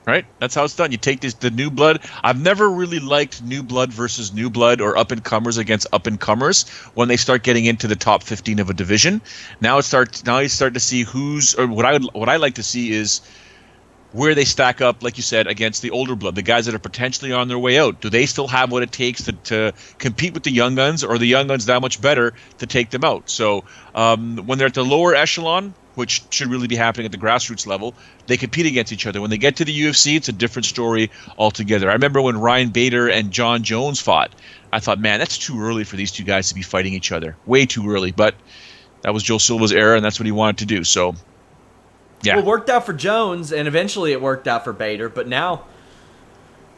Speaker 3: right? That's how it's done. You take the new blood. I've never really liked new blood versus new blood or up-and-comers against up-and-comers when they start getting into the top 15 of a division. Now you start to see what I like to see is where they stack up, like you said, against the older blood, the guys that are potentially on their way out. Do they still have what it takes to compete with the young guns, or are the young guns that much better to take them out? So when they're at the lower echelon, which should really be happening at the grassroots level, they compete against each other. When they get to the UFC, it's a different story altogether. I remember when Ryan Bader and John Jones fought, I thought, man, that's too early for these two guys to be fighting each other. Way too early. But that was Joe Silva's era, and that's what he wanted to do. So yeah.
Speaker 4: Well, it worked out for Jones, and eventually it worked out for Bader. But now,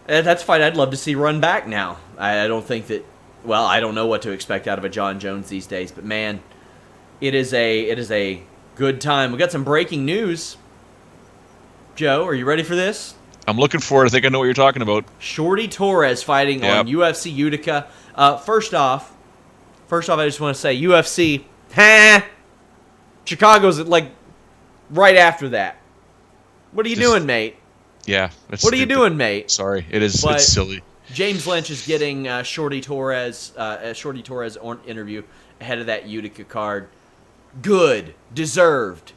Speaker 4: that's a fight I'd love to see run back now. I don't think that, well, I don't know what to expect out of a John Jones these days. But, man, it is a good time. We got some breaking news. Joe, are you ready for this?
Speaker 3: I'm looking for it. I think I know what you're talking about.
Speaker 4: Shorty Torres fighting on UFC Utica. First off, I just want to say UFC, Chicago's like right after that. What are you doing, mate?
Speaker 3: Yeah.
Speaker 4: What are you doing, mate?
Speaker 3: Sorry, it's silly.
Speaker 4: James Lynch is getting Shorty Torres interview ahead of that Utica card. Good, deserved.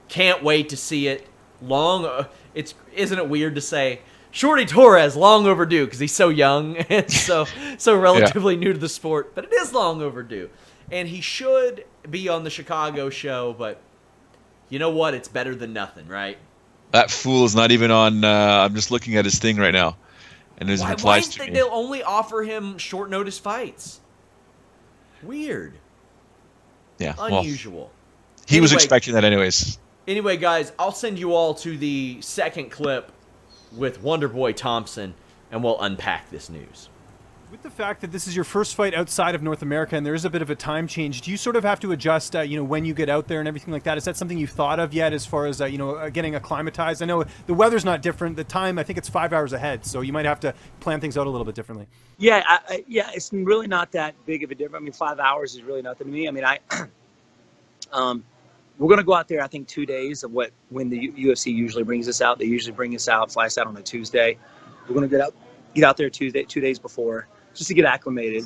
Speaker 4: Can't wait to see it. Isn't it weird to say Shorty Torres long overdue because he's so young and so relatively new to the sport, but it is long overdue. And he should be on the Chicago show, but you know what? It's better than nothing, right?
Speaker 3: That fool is not even on. I'm just looking at his thing right now, and his replies to me.
Speaker 4: They'll only offer him short notice fights. Weird.
Speaker 3: Yeah.
Speaker 4: Unusual.
Speaker 3: Well, he was expecting that anyways.
Speaker 4: Anyway, guys, I'll send you all to the second clip with Wonderboy Thompson, and we'll unpack this news.
Speaker 6: With the fact that this is your first fight outside of North America and there is a bit of a time change, do you sort of have to adjust, when you get out there and everything like that? Is that something you've thought of yet as far as, getting acclimatized? I know the weather's not different. The time, I think it's 5 hours ahead, so you might have to plan things out a little bit differently.
Speaker 5: Yeah, it's really not that big of a difference. I mean, 5 hours is really nothing to me. I mean, we're going to go out there, I think, 2 days of when the UFC usually brings us out. They usually bring us out, fly us out on a Tuesday. We're going to get out there 2 days before, just to get acclimated.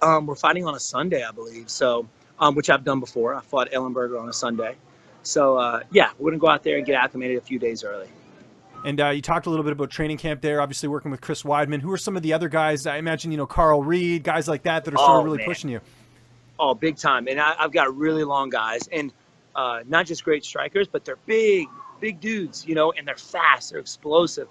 Speaker 5: We're fighting on a Sunday, I believe, so which I've done before. I fought Ellenberger on a Sunday. So, we're going to go out there and get acclimated a few days early.
Speaker 6: And you talked a little bit about training camp there, obviously working with Chris Weidman. Who are some of the other guys? I imagine, Carl Reed, guys like that are sort of really pushing you. Oh,
Speaker 5: big time. And I've got really long guys. And not just great strikers, but they're big dudes, and they're fast, they're explosive.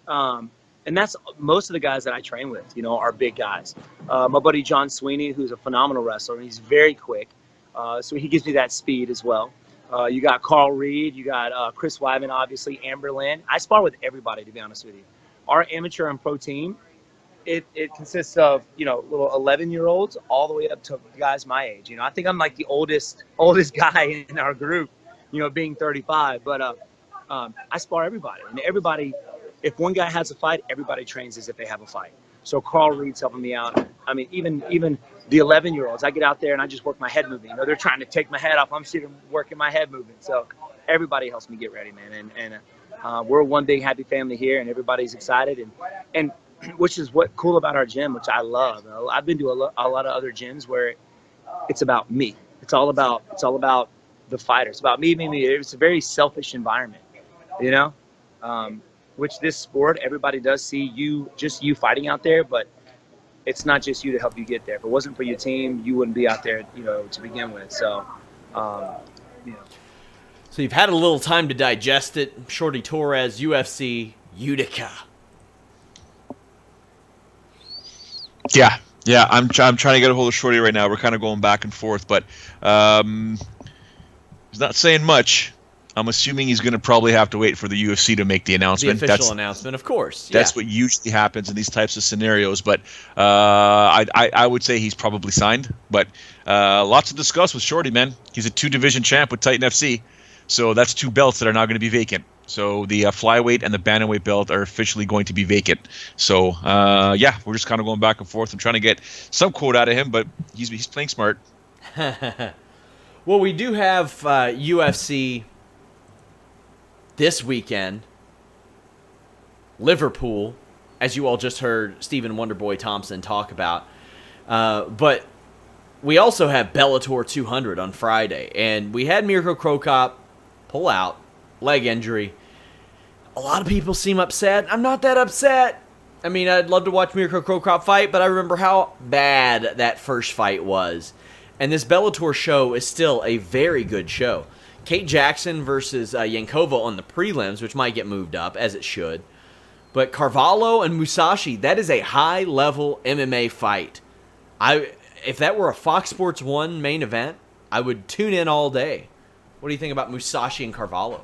Speaker 5: And that's most of the guys that I train with, are big guys. My buddy John Sweeney, who's a phenomenal wrestler, and he's very quick. So he gives me that speed as well. You got Carl Reed, you got Chris Weidman, obviously, Amberlin. I spar with everybody, to be honest with you. Our amateur and pro team, it consists of, little 11-year-olds all the way up to guys my age. I think I'm like the oldest guy in our group, being 35. But I spar everybody, and everybody. If one guy has a fight, everybody trains as if they have a fight. So Carl Reed's helping me out. I mean, even the 11-year-olds, I get out there and I just work my head movement. They're trying to take my head off. I'm sitting working my head movement. So everybody helps me get ready, man. And we're one big happy family here, and everybody's excited. And which is what cool about our gym, which I love. I've been to a lot of other gyms where it's about me. It's all about the fighter. It's about me. It's a very selfish environment, which this sport, everybody does see you fighting out there, but it's not just you to help you get there. If it wasn't for your team, you wouldn't be out there, to begin with. So,
Speaker 4: So you've had a little time to digest it. Shorty Torres, UFC, Utica.
Speaker 2: Yeah. I'm trying to get a hold of Shorty right now. We're kind of going back and forth, but he's not saying much. I'm assuming he's going to probably have to wait for the UFC to make the announcement.
Speaker 4: The official announcement, of course.
Speaker 2: That's what usually happens in these types of scenarios. But I would say he's probably signed. But lots to discuss with Shorty, man. He's a 2-division champ with Titan FC. So that's 2 belts that are now going to be vacant. So the flyweight and the bantamweight belt are officially going to be vacant. So, we're just kind of going back and forth. I'm trying to get some quote out of him, but he's playing smart.
Speaker 4: Well, we do have UFC this weekend. Liverpool, as you all just heard Stephen Wonderboy Thompson talk about. But we also have Bellator 200 on Friday. And we had Mirko Crocop pull out, leg injury. A lot of people seem upset. I'm not that upset. I mean, I'd love to watch Mirko Crocop fight, but I remember how bad that first fight was. And this Bellator show is still a very good show. Kate Jackson versus Yankova on the prelims, which might get moved up, as it should. But Carvalho and Musashi, that is a high-level MMA fight. If that were a Fox Sports 1 main event, I would tune in all day. What do you think about Musashi and Carvalho?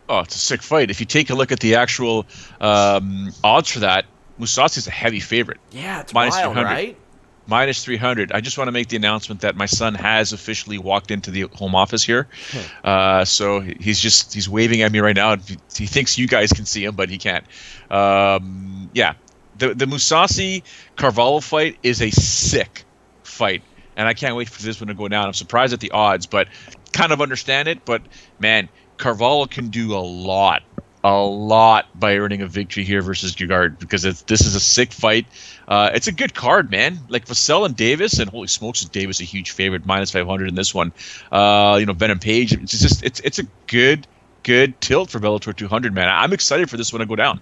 Speaker 2: Oh, it's a sick fight. If you take a look at the actual odds for that, Musashi's a heavy favorite.
Speaker 4: Yeah, it's
Speaker 2: Minus
Speaker 4: wild,
Speaker 2: 300.
Speaker 4: right?
Speaker 2: Minus 300. I just want to make the announcement that my son has officially walked into the home office here. So he's waving at me right now. He thinks you guys can see him, but he can't. The Musashi Carvalho fight is a sick fight, and I can't wait for this one to go down. I'm surprised at the odds, but kind of understand it. But man, Carvalho can do a lot by earning a victory here versus Gegard, because this is a sick fight. It's a good card, man. Like Vassell and Davis, and holy smokes, is Davis a huge favorite, minus 500 in this one. Venom Page. It's a good tilt for Bellator 200, man. I'm excited for this one to go down.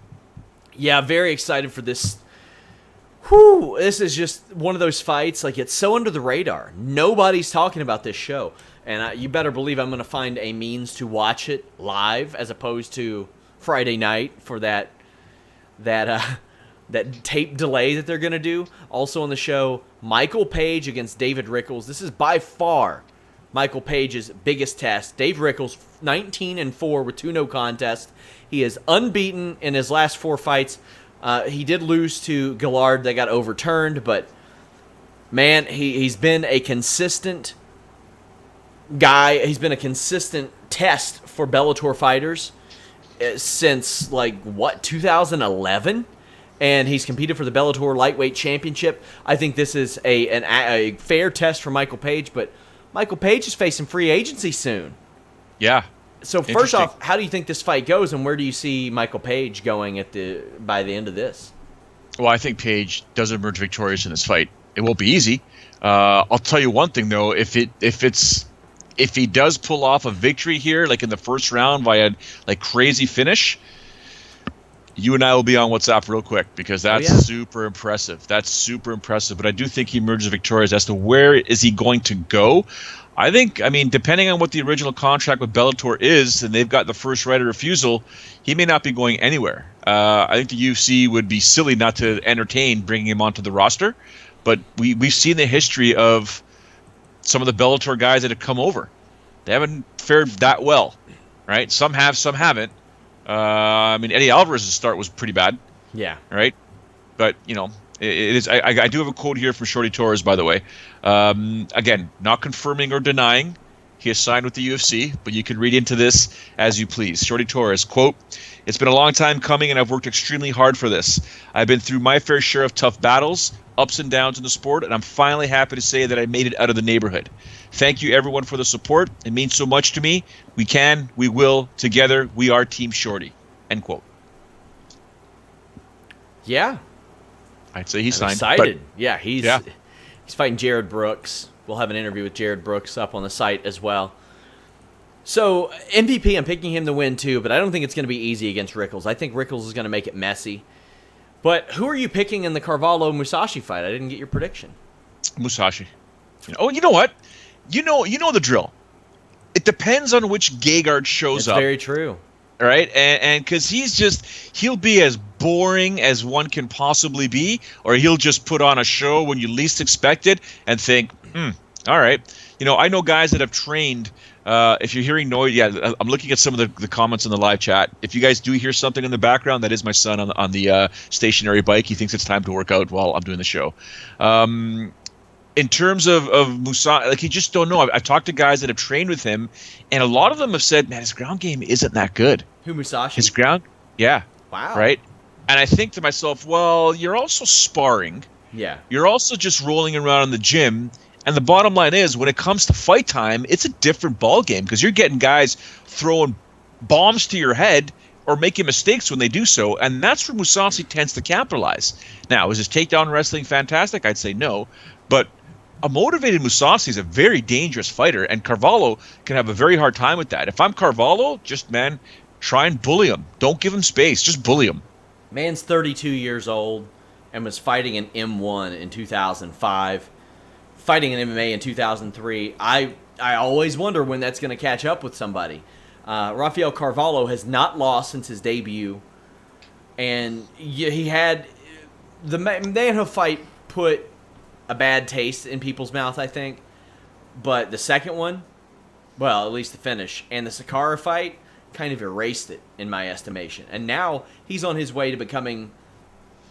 Speaker 4: Yeah, very excited for this. Whew, this is just one of those fights, like, it's so under the radar. Nobody's talking about this show. And you better believe I'm going to find a means to watch it live as opposed to Friday night for that tape delay that they're going to do. Also on the show, Michael Page against David Rickles. This is by far Michael Page's biggest test. Dave Rickles, 19-4 with 2 no contests. He is unbeaten in his last 4 fights. He did lose to Gillard. They got overturned, but man, he's been a consistent guy. He's been a consistent test for Bellator fighters since, 2011? And he's competed for the Bellator Lightweight Championship. I think this is a fair test for Michael Page, but Michael Page is facing free agency soon.
Speaker 2: Yeah.
Speaker 4: So first off, how do you think this fight goes, and where do you see Michael Page going by the end of this?
Speaker 2: Well, I think Page does emerge victorious in this fight. It won't be easy. I'll tell you one thing though: if he does pull off a victory here, like in the first round via crazy finish, you and I will be on WhatsApp real quick, because that's super impressive. That's super impressive. But I do think he emerges victorious. As to where is he going to go, I mean, depending on what the original contract with Bellator is, and they've got the first right of refusal, he may not be going anywhere. I think the UFC would be silly not to entertain bringing him onto the roster. But we've seen the history of some of the Bellator guys that have come over. They haven't fared that well, right? Some have, some haven't. Eddie Alvarez's start was pretty bad.
Speaker 4: Yeah.
Speaker 2: Right? But, It is. I do have a quote here from Shorty Torres, by the way. Again, not confirming or denying he has signed with the UFC, but you can read into this as you please. Shorty Torres, quote, "It's been a long time coming, and I've worked extremely hard for this. I've been through my fair share of tough battles, ups and downs in the sport, and I'm finally happy to say that I made it out of the neighborhood. Thank you, everyone, for the support. It means so much to me. We can, we will, together, we are Team Shorty." End quote.
Speaker 4: Yeah.
Speaker 2: I'd say he's signed.
Speaker 4: Excited. Yeah, he's fighting Jared Brooks. We'll have an interview with Jared Brooks up on the site as well. So, MVP, I'm picking him to win too, but I don't think it's going to be easy against Rickles. I think Rickles is going to make it messy. But who are you picking in the Carvalho-Musashi fight? I didn't get your prediction.
Speaker 2: Musashi. Oh, you know what? You know the drill. It depends on which Gegard shows up.
Speaker 4: That's very true.
Speaker 2: Right? And because he'll be as boring as one can possibly be, or he'll just put on a show when you least expect it and think, all right. I know guys that have trained. If you're hearing noise, I'm looking at some of the comments in the live chat. If you guys do hear something in the background, that is my son on the stationary bike. He thinks it's time to work out while I'm doing the show. In terms of Musa, like, you just don't know. I've talked to guys that have trained with him, and a lot of them have said, man, his ground game isn't that good.
Speaker 4: Who, Musashi?
Speaker 2: His ground? Yeah.
Speaker 4: Wow.
Speaker 2: Right? And I think to myself, well, you're also sparring.
Speaker 4: Yeah.
Speaker 2: You're also just rolling around in the gym. And the bottom line is, when it comes to fight time, it's a different ball game because you're getting guys throwing bombs to your head or making mistakes when they do so, and that's where Musashi tends to capitalize. Now, is his takedown wrestling fantastic? I'd say no, but a motivated Musashi is a very dangerous fighter, and Carvalho can have a very hard time with that. If I'm Carvalho, try and bully him. Don't give him space. Just bully him.
Speaker 4: Man's 32 years old and was fighting in M1 in 2005, fighting in MMA in 2003. I always wonder when that's going to catch up with somebody. Rafael Carvalho has not lost since his debut, and he had the Manho fight put a bad taste in people's mouth, I think. But the second one, well, at least the finish, and the Sakara fight kind of erased it, in my estimation. And now he's on his way to becoming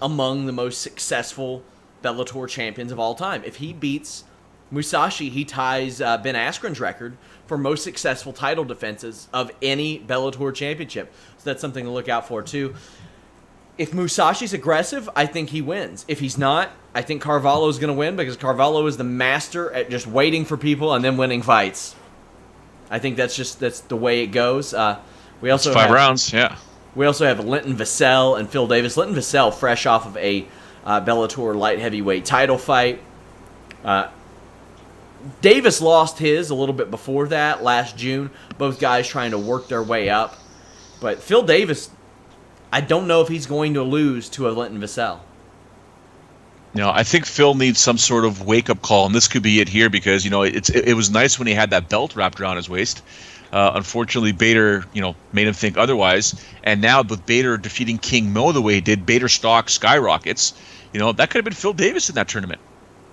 Speaker 4: among the most successful Bellator champions of all time. If he beats Musashi, he ties Ben Askren's record for most successful title defenses of any Bellator championship. So that's something to look out for, too. If Musashi's aggressive, I think he wins. If he's not, I think Carvalho's going to win because Carvalho is the master at just waiting for people and then winning fights. I think that's the way it goes. We also
Speaker 2: it's 5 rounds, yeah.
Speaker 4: We also have Linton Vassell and Phil Davis. Linton Vassell, fresh off of a Bellator light heavyweight title fight. Davis lost his a little bit before that, last June. Both guys trying to work their way up. But Phil Davis, I don't know if he's going to lose to a Linton Vassell.
Speaker 2: No, I think Phil needs some sort of wake-up call, and this could be it here because, it was nice when he had that belt wrapped around his waist. Unfortunately, Bader, made him think otherwise. And now with Bader defeating King Mo the way he did, Bader stock skyrockets. That could have been Phil Davis in that tournament,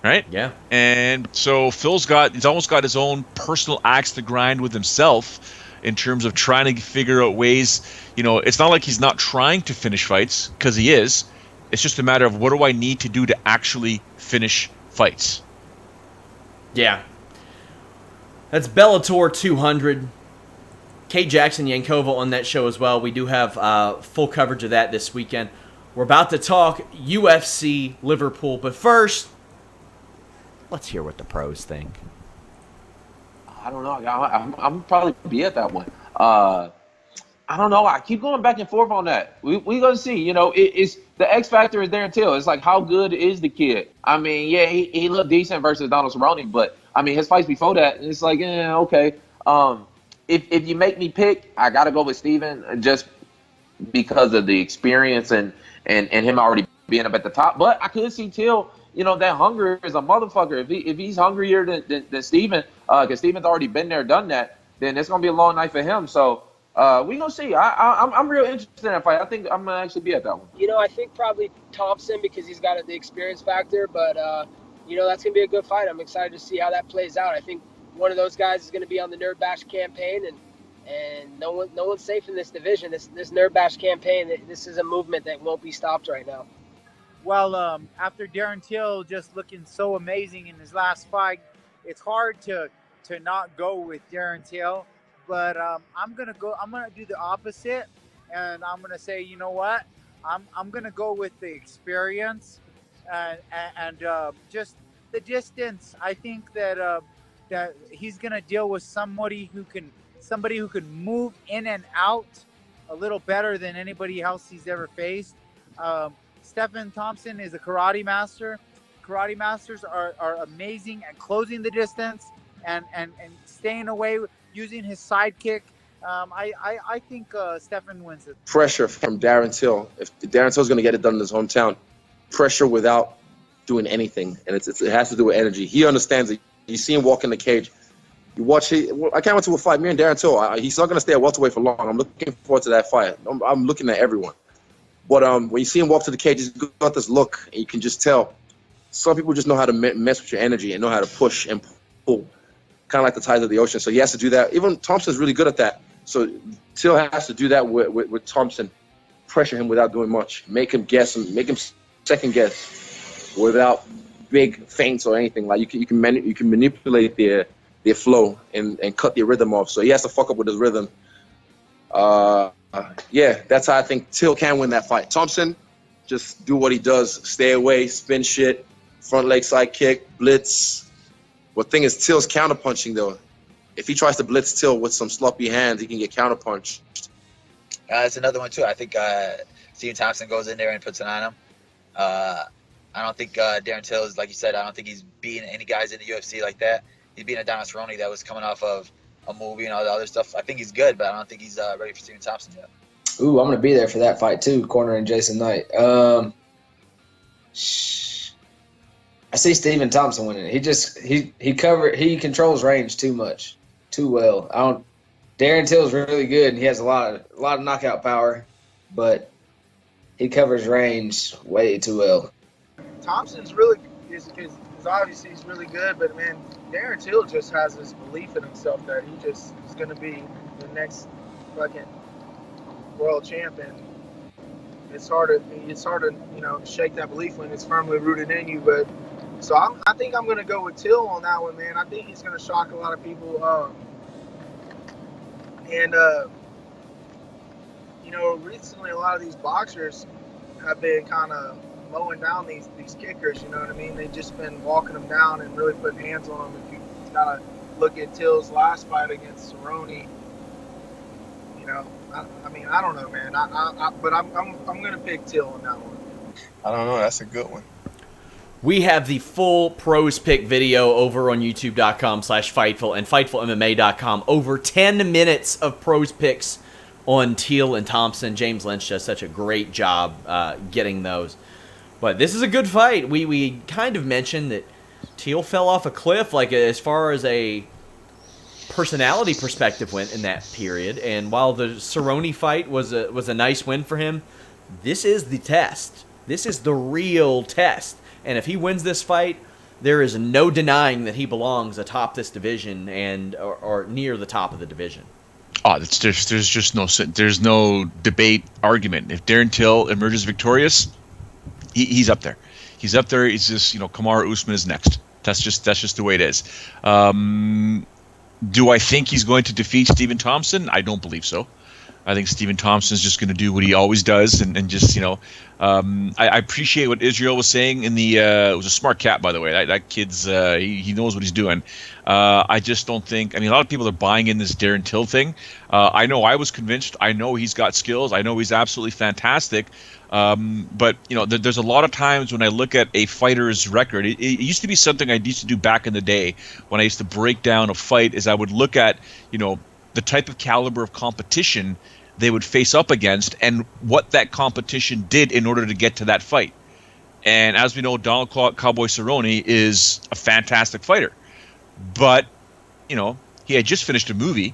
Speaker 2: right?
Speaker 4: Yeah.
Speaker 2: And so he's almost got his own personal axe to grind with himself in terms of trying to figure out ways. It's not like he's not trying to finish fights, because he is. It's just a matter of what do I need to do to actually finish fights.
Speaker 4: Yeah. That's Bellator 200. Kate Jackson Yankova on that show as well. We do have full coverage of that this weekend. We're about to talk UFC Liverpool, but first, let's hear what the pros think.
Speaker 7: I don't know. I'm probably be at that one. I don't know. I keep going back and forth on that. We gonna see. It's the X factor is there until it's like, how good is the kid? I mean, yeah, he looked decent versus Donald Cerrone, but I mean his fights before that, it's like, okay. If you make me pick, I gotta go with Steven just because of the experience and him already being up at the top. But I could see Till. That hunger is a motherfucker. If he's hungrier than Steven, because Steven's already been there, done that, then it's gonna be a long night for him. So we gonna see. I'm real interested in that fight. I think I'm gonna actually be at that one.
Speaker 5: I think probably Thompson because he's got the experience factor. But that's gonna be a good fight. I'm excited to see how that plays out. I think one of those guys is gonna be on the Nerd Bash campaign, and no one's safe in this division. This Nerd Bash campaign. This is a movement that won't be stopped right now.
Speaker 8: after Darren Till just looking so amazing in his last fight, it's hard to not go with Darren Till. But I'm gonna do the opposite, and I'm gonna say, you know what? I'm gonna go with the experience and just the distance. I think that he's gonna deal with somebody who can move in and out a little better than anybody else he's ever faced. Stephen Thompson is a karate master. Karate masters are amazing at closing the distance and staying away, using his sidekick. I think Stephen wins it.
Speaker 7: Pressure from Darren Till. If Darren Till's going to get it done in his hometown, pressure without doing anything, and it has to do with energy. He understands it. You see him walk in the cage. You watch. I can't wait to a fight. Me and Darren Till. He's not going to stay at welterweight for long. I'm looking forward to that fight. I'm looking at everyone. But when you see him walk to the cage, he's got this look, and you can just tell. Some people just know how to mess with your energy and know how to push and pull, kind of like the tides of the ocean. So he has to do that. Even Thompson's really good at that. So Till has to do that with Thompson, pressure him without doing much, make him guess, and make him second guess, without big feints or anything. Like you can manipulate their flow and cut their rhythm off. So he has to fuck up with his rhythm. Yeah, that's how I think Till can win that fight. Thompson, just do what he does, stay away, spin shit, front leg side kick, blitz. Well, thing is, Till's counterpunching though. If he tries to blitz Till with some sloppy hands, he can get counterpunched.
Speaker 9: That's another one too. I think Stephen Thompson goes in there and puts it on him. I don't think Darren Till is, like you said, I don't think he's beating any guys in the UFC like that. He's beating a Donald Cerrone that was coming off of a movie and all the other stuff. I think he's good, but I don't think he's ready for Stephen Thompson yet.
Speaker 10: Ooh, I'm going to be there for that fight too, cornering Jason Knight. I see Stephen Thompson winning it. He controls range too well. Darren Till's really good, and he has a lot of knockout power, but he covers range way too well.
Speaker 11: Thompson's really is obviously he's really good, but man, Darren Till just has this belief in himself that he just is going to be the next fucking world champion. It's hard to shake that belief when it's firmly rooted in you. But so I think I'm going to go with Till on that one, man. I think he's going to shock a lot of people. Recently a lot of these boxers have been kind of mowing down these kickers, you know what I mean? They've just been walking them down and really putting hands on them. If you got to look at Till's last fight against Cerrone, I don't know, man. But I'm going to pick Till on that one.
Speaker 12: I don't know. That's a good one.
Speaker 4: We have the full pros pick video over on youtube.com/Fightful and FightfulMMA.com. Over 10 minutes of pros picks on Till and Thompson. James Lynch does such a great job getting those. But this is a good fight. We kind of mentioned that Till fell off a cliff, like as far as a personality perspective went in that period. And while the Cerrone fight was a nice win for him, this is the test. This is the real test. And if he wins this fight, there is no denying that he belongs atop this division and or near the top of the division.
Speaker 2: Oh, there's no debate, argument. If Darren Till emerges victorious, he's up there. He's up there. He's just, Kamaru Usman is next. That's just the way it is. Do I think he's going to defeat Stephen Thompson? I don't believe so. I think Stephen Thompson is just going to do what he always does, and just I appreciate what Israel was saying in the. It was a smart cat, by the way. That kid's he knows what he's doing. I just don't think. A lot of people are buying in this Darren Till thing. I know I was convinced. I know he's got skills. I know he's absolutely fantastic. But there's a lot of times when I look at a fighter's record. It used to be something I used to do back in the day when I used to break down a fight. Is I would look at the type of caliber of competition they would face up against and what that competition did in order to get to that fight. And as we know, Donald Cowboy Cerrone is a fantastic fighter. But, he had just finished a movie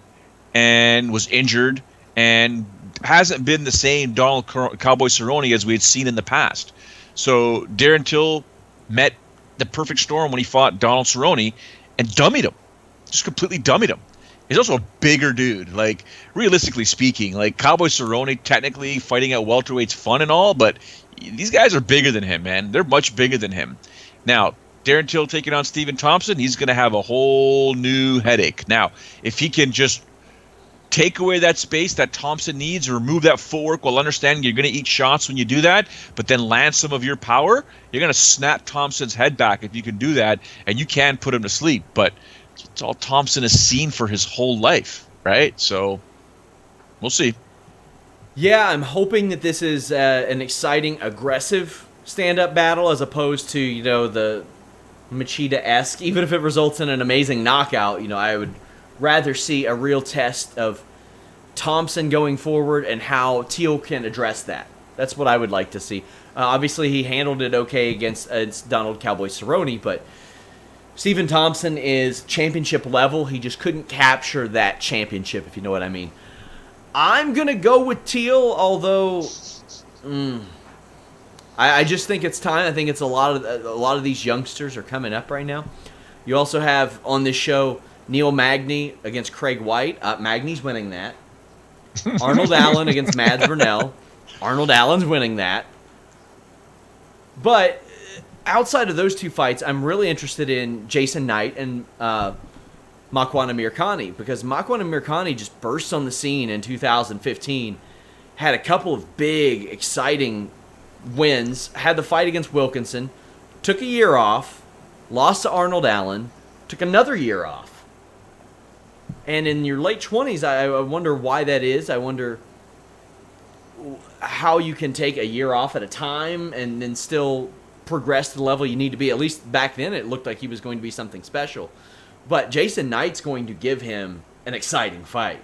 Speaker 2: and was injured and hasn't been the same Donald Cowboy Cerrone as we had seen in the past. So Darren Till met the perfect storm when he fought Donald Cerrone and dummied him. Just completely dummied him. He's also a bigger dude. Realistically speaking, Cowboy Cerrone, technically fighting at welterweight's fun and all, but
Speaker 3: these guys are bigger than him, man. They're much bigger than him. Now, Darren Till taking on Stephen Thompson, he's going to have a whole new headache. Now, if he can just take away that space that Thompson needs, or remove that footwork while understanding you're going to eat shots when you do that, but then land some of your power, you're going to snap Thompson's head back if you can do that, and you can put him to sleep. But it's all Thompson has seen for his whole life, right? So we'll see.
Speaker 4: Yeah, I'm hoping that this is an exciting, aggressive stand-up battle as opposed to, you know, the Machida-esque. Even if it results in an amazing knockout, you know, I would rather see a real test of Thompson going forward and how Teal can address that. That's what I would like to see. Obviously, he handled it okay against Donald Cowboy Cerrone, but Stephen Thompson is championship level. He just couldn't capture that championship, if you know what I mean. I'm going to go with Teal, although I just think it's time. I think it's a lot of these youngsters are coming up right now. You also have on this show Neil Magny against Craig White. Magny's winning that. Arnold Allen against Mads Burnell. Arnold Allen's winning that. But outside of those two fights, I'm really interested in Jason Knight and Makwan Amirkhani, because Makwan Amirkhani just burst on the scene in 2015, had a couple of big, exciting wins, had the fight against Wilkinson, took a year off, lost to Arnold Allen, took another year off. And in your late 20s, I wonder why that is. I wonder how you can take a year off at a time and then still progress to the level you need to be. At least back then, it looked like he was going to be something special. But Jason Knight's going to give him an exciting fight.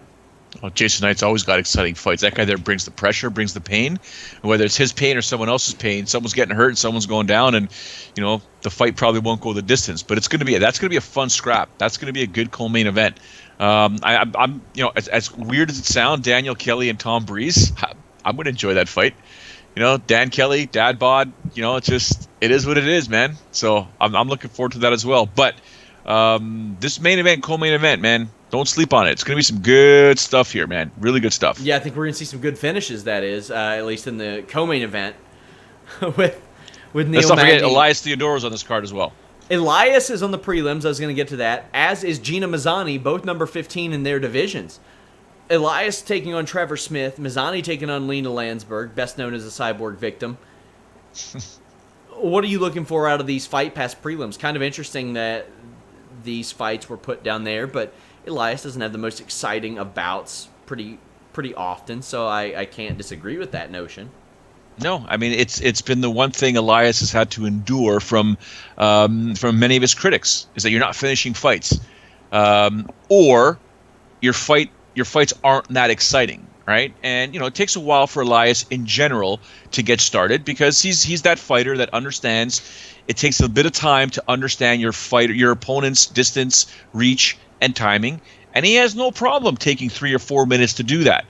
Speaker 3: Well, Jason Knight's always got exciting fights. That guy there brings the pressure, brings the pain. Whether it's his pain or someone else's pain, someone's getting hurt and someone's going down, and you know the fight probably won't go the distance. But that's going to be a fun scrap. That's going to be a good co-main event. I'm you know, as weird as it sounds, Daniel Kelly and Tom Breeze, I'm going to enjoy that fight. You know, Dan Kelly, Dad Bod. You know, it is what it is, man. So I'm looking forward to that as well. But this main event, co-main event, man, don't sleep on it. It's going to be some good stuff here, man. Really good stuff.
Speaker 4: Yeah, I think we're going to see some good finishes, that is, at least in the co-main event with Neil
Speaker 3: Let's not forget
Speaker 4: Magny.
Speaker 3: Elias Theodoro's on this card as well.
Speaker 4: Elias is on the prelims. I was going to get to that, as is Gina Mazzani, both number 15 in their divisions. Elias taking on Trevor Smith, Mazzani taking on Lena Landsberg, best known as a Cyborg victim. What are you looking for out of these Fight Pass prelims? Kind of interesting that these fights were put down there, but Elias doesn't have the most exciting of bouts pretty often, so I can't disagree with that notion.
Speaker 3: No, I mean it's been the one thing Elias has had to endure from many of his critics, is that you're not finishing fights, or your fights aren't that exciting, right? And you know it takes a while for Elias in general to get started, because he's that fighter that understands it takes a bit of time to understand your opponent's distance, reach, and timing, and he has no problem taking 3 or 4 minutes to do that.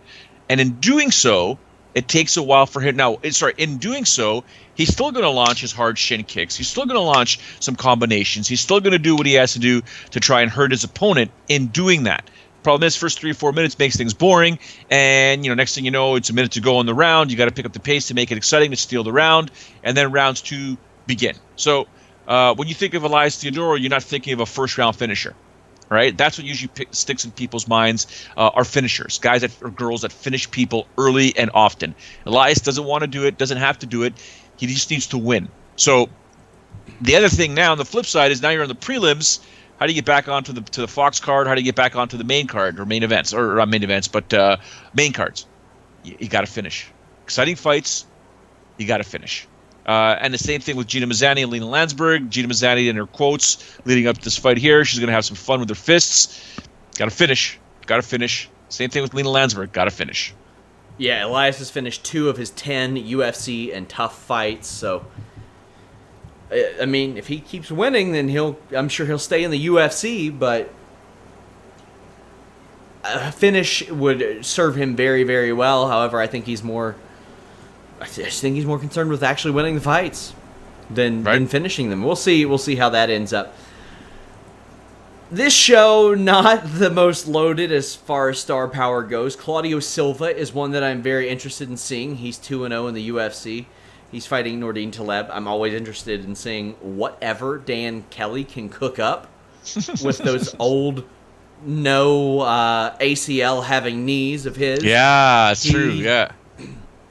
Speaker 3: And in doing so, it takes a while for him. In doing so, he's still going to launch his hard shin kicks. He's still going to launch some combinations. He's still going to do what he has to do to try and hurt his opponent in doing that. Problem is, first 3 or 4 minutes makes things boring, and you know, next thing you know, it's a minute to go in the round. You got to pick up the pace to make it exciting, to steal the round, and then rounds 2 begin. So when you think of Elias Theodoro, you're not thinking of a first round finisher. Right, that's what usually sticks in people's minds, are finishers, guys or girls that finish people early and often. Elias doesn't want to do it, doesn't have to do it. He just needs to win. So the other thing now on the flip side is now you're on the prelims. How do you get back onto the Fox card? How do you get back onto the main card, or main events, or not main events, but main cards? You got to finish. Exciting fights, you got to finish. And the same thing with Gina Mazzani and Lena Landsberg. Gina Mazzani, in her quotes leading up to this fight here, she's going to have some fun with her fists. Got to finish. Got to finish. Same thing with Lena Landsberg. Got to finish.
Speaker 4: Yeah, Elias has finished 2 of his 10 UFC and tough fights. So, I mean, if he keeps winning, then I'm sure he'll stay in the UFC. But a finish would serve him very, very well. However, I just think he's more concerned with actually winning the fights than finishing them. We'll see how that ends up. This show, not the most loaded as far as star power goes. Claudio Silva is one that I'm very interested in seeing. He's 2-0 in the UFC. He's fighting Nordine Taleb. I'm always interested in seeing whatever Dan Kelly can cook up with those old, no ACL having knees of his.
Speaker 2: Yeah, it's true. Yeah.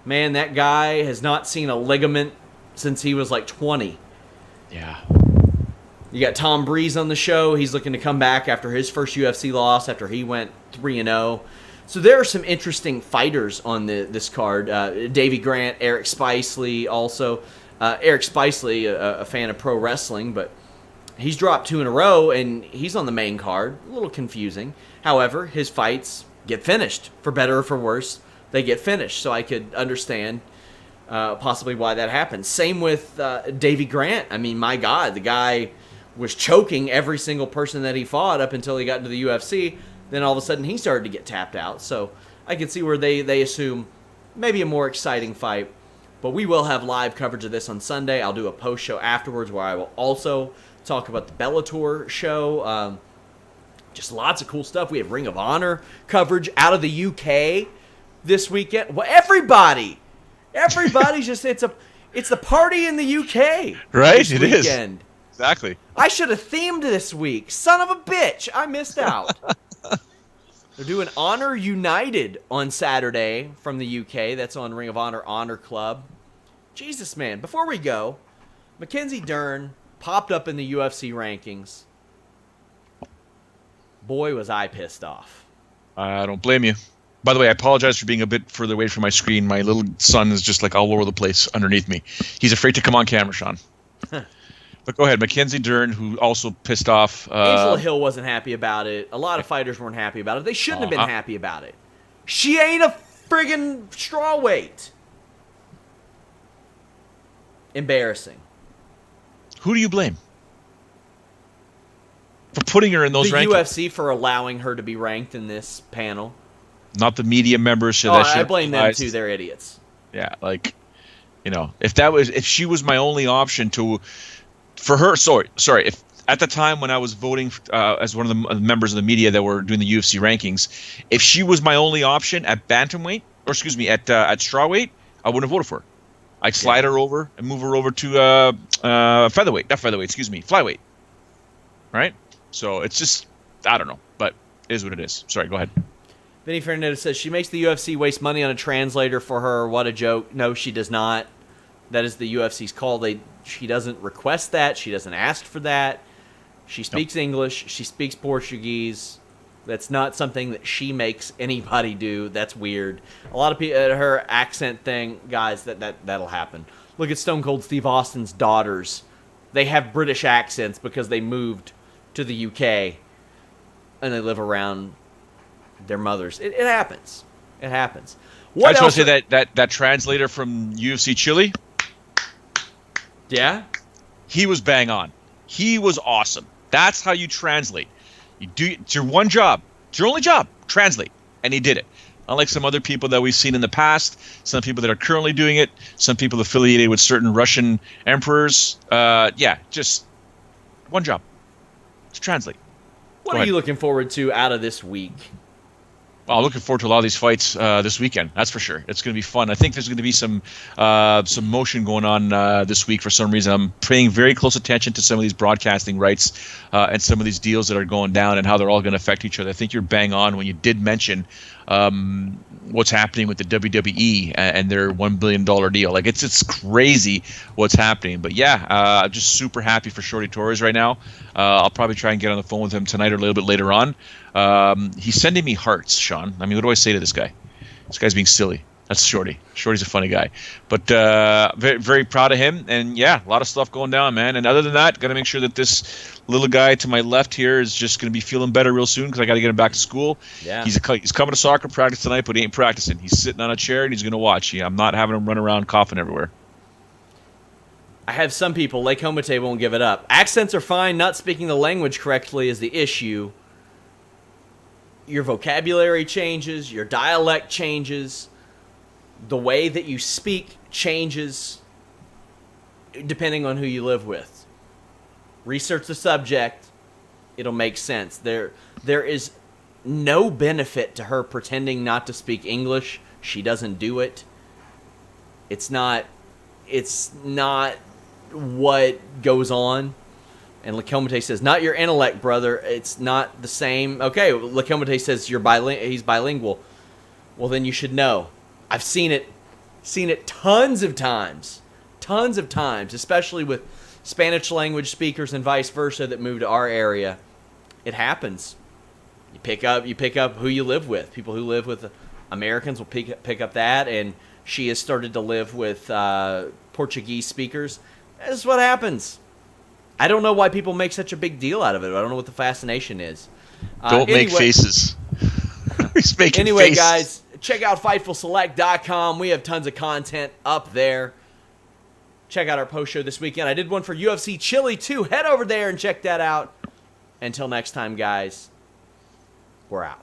Speaker 4: Man, that guy has not seen a ligament since he was like 20.
Speaker 2: Yeah.
Speaker 4: You got Tom Breeze on the show. He's looking to come back after his first UFC loss, after he went 3-0. So there are some interesting fighters on this card. Davey Grant, Eric Spicely also. Eric Spicely, a fan of pro wrestling, but he's dropped 2 in a row, and he's on the main card. A little confusing. However, his fights get finished. For better or for worse, they get finished. So I could understand possibly why that happened. Same with Davey Grant. I mean, my God, the guy was choking every single person that he fought up until he got into the UFC. Then all of a sudden he started to get tapped out. So I can see where they assume maybe a more exciting fight. But we will have live coverage of this on Sunday. I'll do a post show afterwards where I will also talk about the Bellator show. Just lots of cool stuff. We have Ring of Honor coverage out of the UK this weekend. Well, everybody's just it's the party in the UK.
Speaker 2: Right?
Speaker 4: This
Speaker 2: it
Speaker 4: weekend.
Speaker 2: is. Exactly.
Speaker 4: I should have themed this week. Son of a bitch. I missed out. They're doing Honor United on Saturday from the UK. That's on Ring of Honor Honor Club. Jesus, man. Before we go, Mackenzie Dern popped up in the UFC rankings. Boy, was I pissed off.
Speaker 2: I don't blame you. By the way, I apologize for being a bit further away from my screen. My little son is just like all over the place underneath me. He's afraid to come on camera, Sean. But go ahead, Mackenzie Dern, who also pissed off.
Speaker 4: Angela Hill wasn't happy about it. A lot of fighters weren't happy about it. They shouldn't have been happy about it. She ain't a friggin' strawweight. Embarrassing.
Speaker 2: Who do you blame for putting her in those rankings?
Speaker 4: The UFC for allowing her to be ranked in this panel.
Speaker 2: Not the media members.
Speaker 4: I blame them too. They're idiots.
Speaker 2: Yeah, like, if she was my only option for her. Sorry. If at the time when I was voting as one of the members of the media that were doing the UFC rankings, if she was my only option at bantamweight, at strawweight, I wouldn't have voted for her. I'd slide her over and move her over to flyweight. Right? So it's just, I don't know, but it is what it is. Sorry, go ahead.
Speaker 4: Vinny Fernandez says, she makes the UFC waste money on a translator for her. What a joke. No, she does not. That is the UFC's call. She doesn't request that. She doesn't ask for that. She speaks English. She speaks Portuguese. That's not something that she makes anybody do. That's weird. A lot of people, her accent thing, guys, that'll happen. Look at Stone Cold Steve Austin's daughters. They have British accents because they moved to the UK and they live around their mothers. It happens. It happens.
Speaker 2: I just want to say that translator from UFC Chile.
Speaker 4: Yeah?
Speaker 2: He was bang on. He was awesome. That's how you translate. It's your one job. It's your only job. Translate. And he did it. Unlike some other people that we've seen in the past, some people that are currently doing it, some people affiliated with certain Russian emperors. Just one job. To translate.
Speaker 4: What are you looking forward to out of this week?
Speaker 2: Well, I'm looking forward to a lot of these fights this weekend. That's for sure. It's going to be fun. I think there's going to be some motion going on this week for some reason. I'm paying very close attention to some of these broadcasting rights and some of these deals that are going down and how they're all going to affect each other. I think you're bang on when you did mention what's happening with the WWE and their $1 billion deal. Like it's crazy what's happening. But yeah, I'm just super happy for Shorty Torres right now. I'll probably try and get on the phone with him tonight or a little bit later on. He's sending me hearts, Sean. I mean, what do I say to this guy? This guy's being silly. That's Shorty. Shorty's a funny guy. But very, very proud of him. And yeah, a lot of stuff going down, man. And other than that, got to make sure that this little guy to my left here is just going to be feeling better real soon because I got to get him back to school.
Speaker 4: Yeah.
Speaker 2: He's coming to soccer practice tonight, but he ain't practicing. He's sitting on a chair and he's going to watch. I'm not having him run around coughing everywhere.
Speaker 4: I have some people, Lake Homate won't give it up. Accents are fine. Not speaking the language correctly is the issue. Your vocabulary changes. Your dialect changes. The way that you speak changes depending on who you live with. Research the subject. It'll make sense. There is no benefit to her pretending not to speak English. She doesn't do it. It's not it's not what goes on. And Lacomite says, not your intellect, brother. It's not the same. Okay, Lacomite says he's bilingual. Well, then you should know. I've seen it tons of times, especially with Spanish language speakers and vice versa that move to our area. It happens. You pick up who you live with. People who live with Americans will pick up that, and she has started to live with Portuguese speakers. This is what happens. I don't know why people make such a big deal out of it. I don't know what the fascination is.
Speaker 3: Don't make faces. He's making
Speaker 4: anyway,
Speaker 3: faces.
Speaker 4: guys, check out FightfulSelect.com. We have tons of content up there. Check out our post show this weekend. I did one for UFC Chile, too. Head over there and check that out. Until next time, guys, we're out.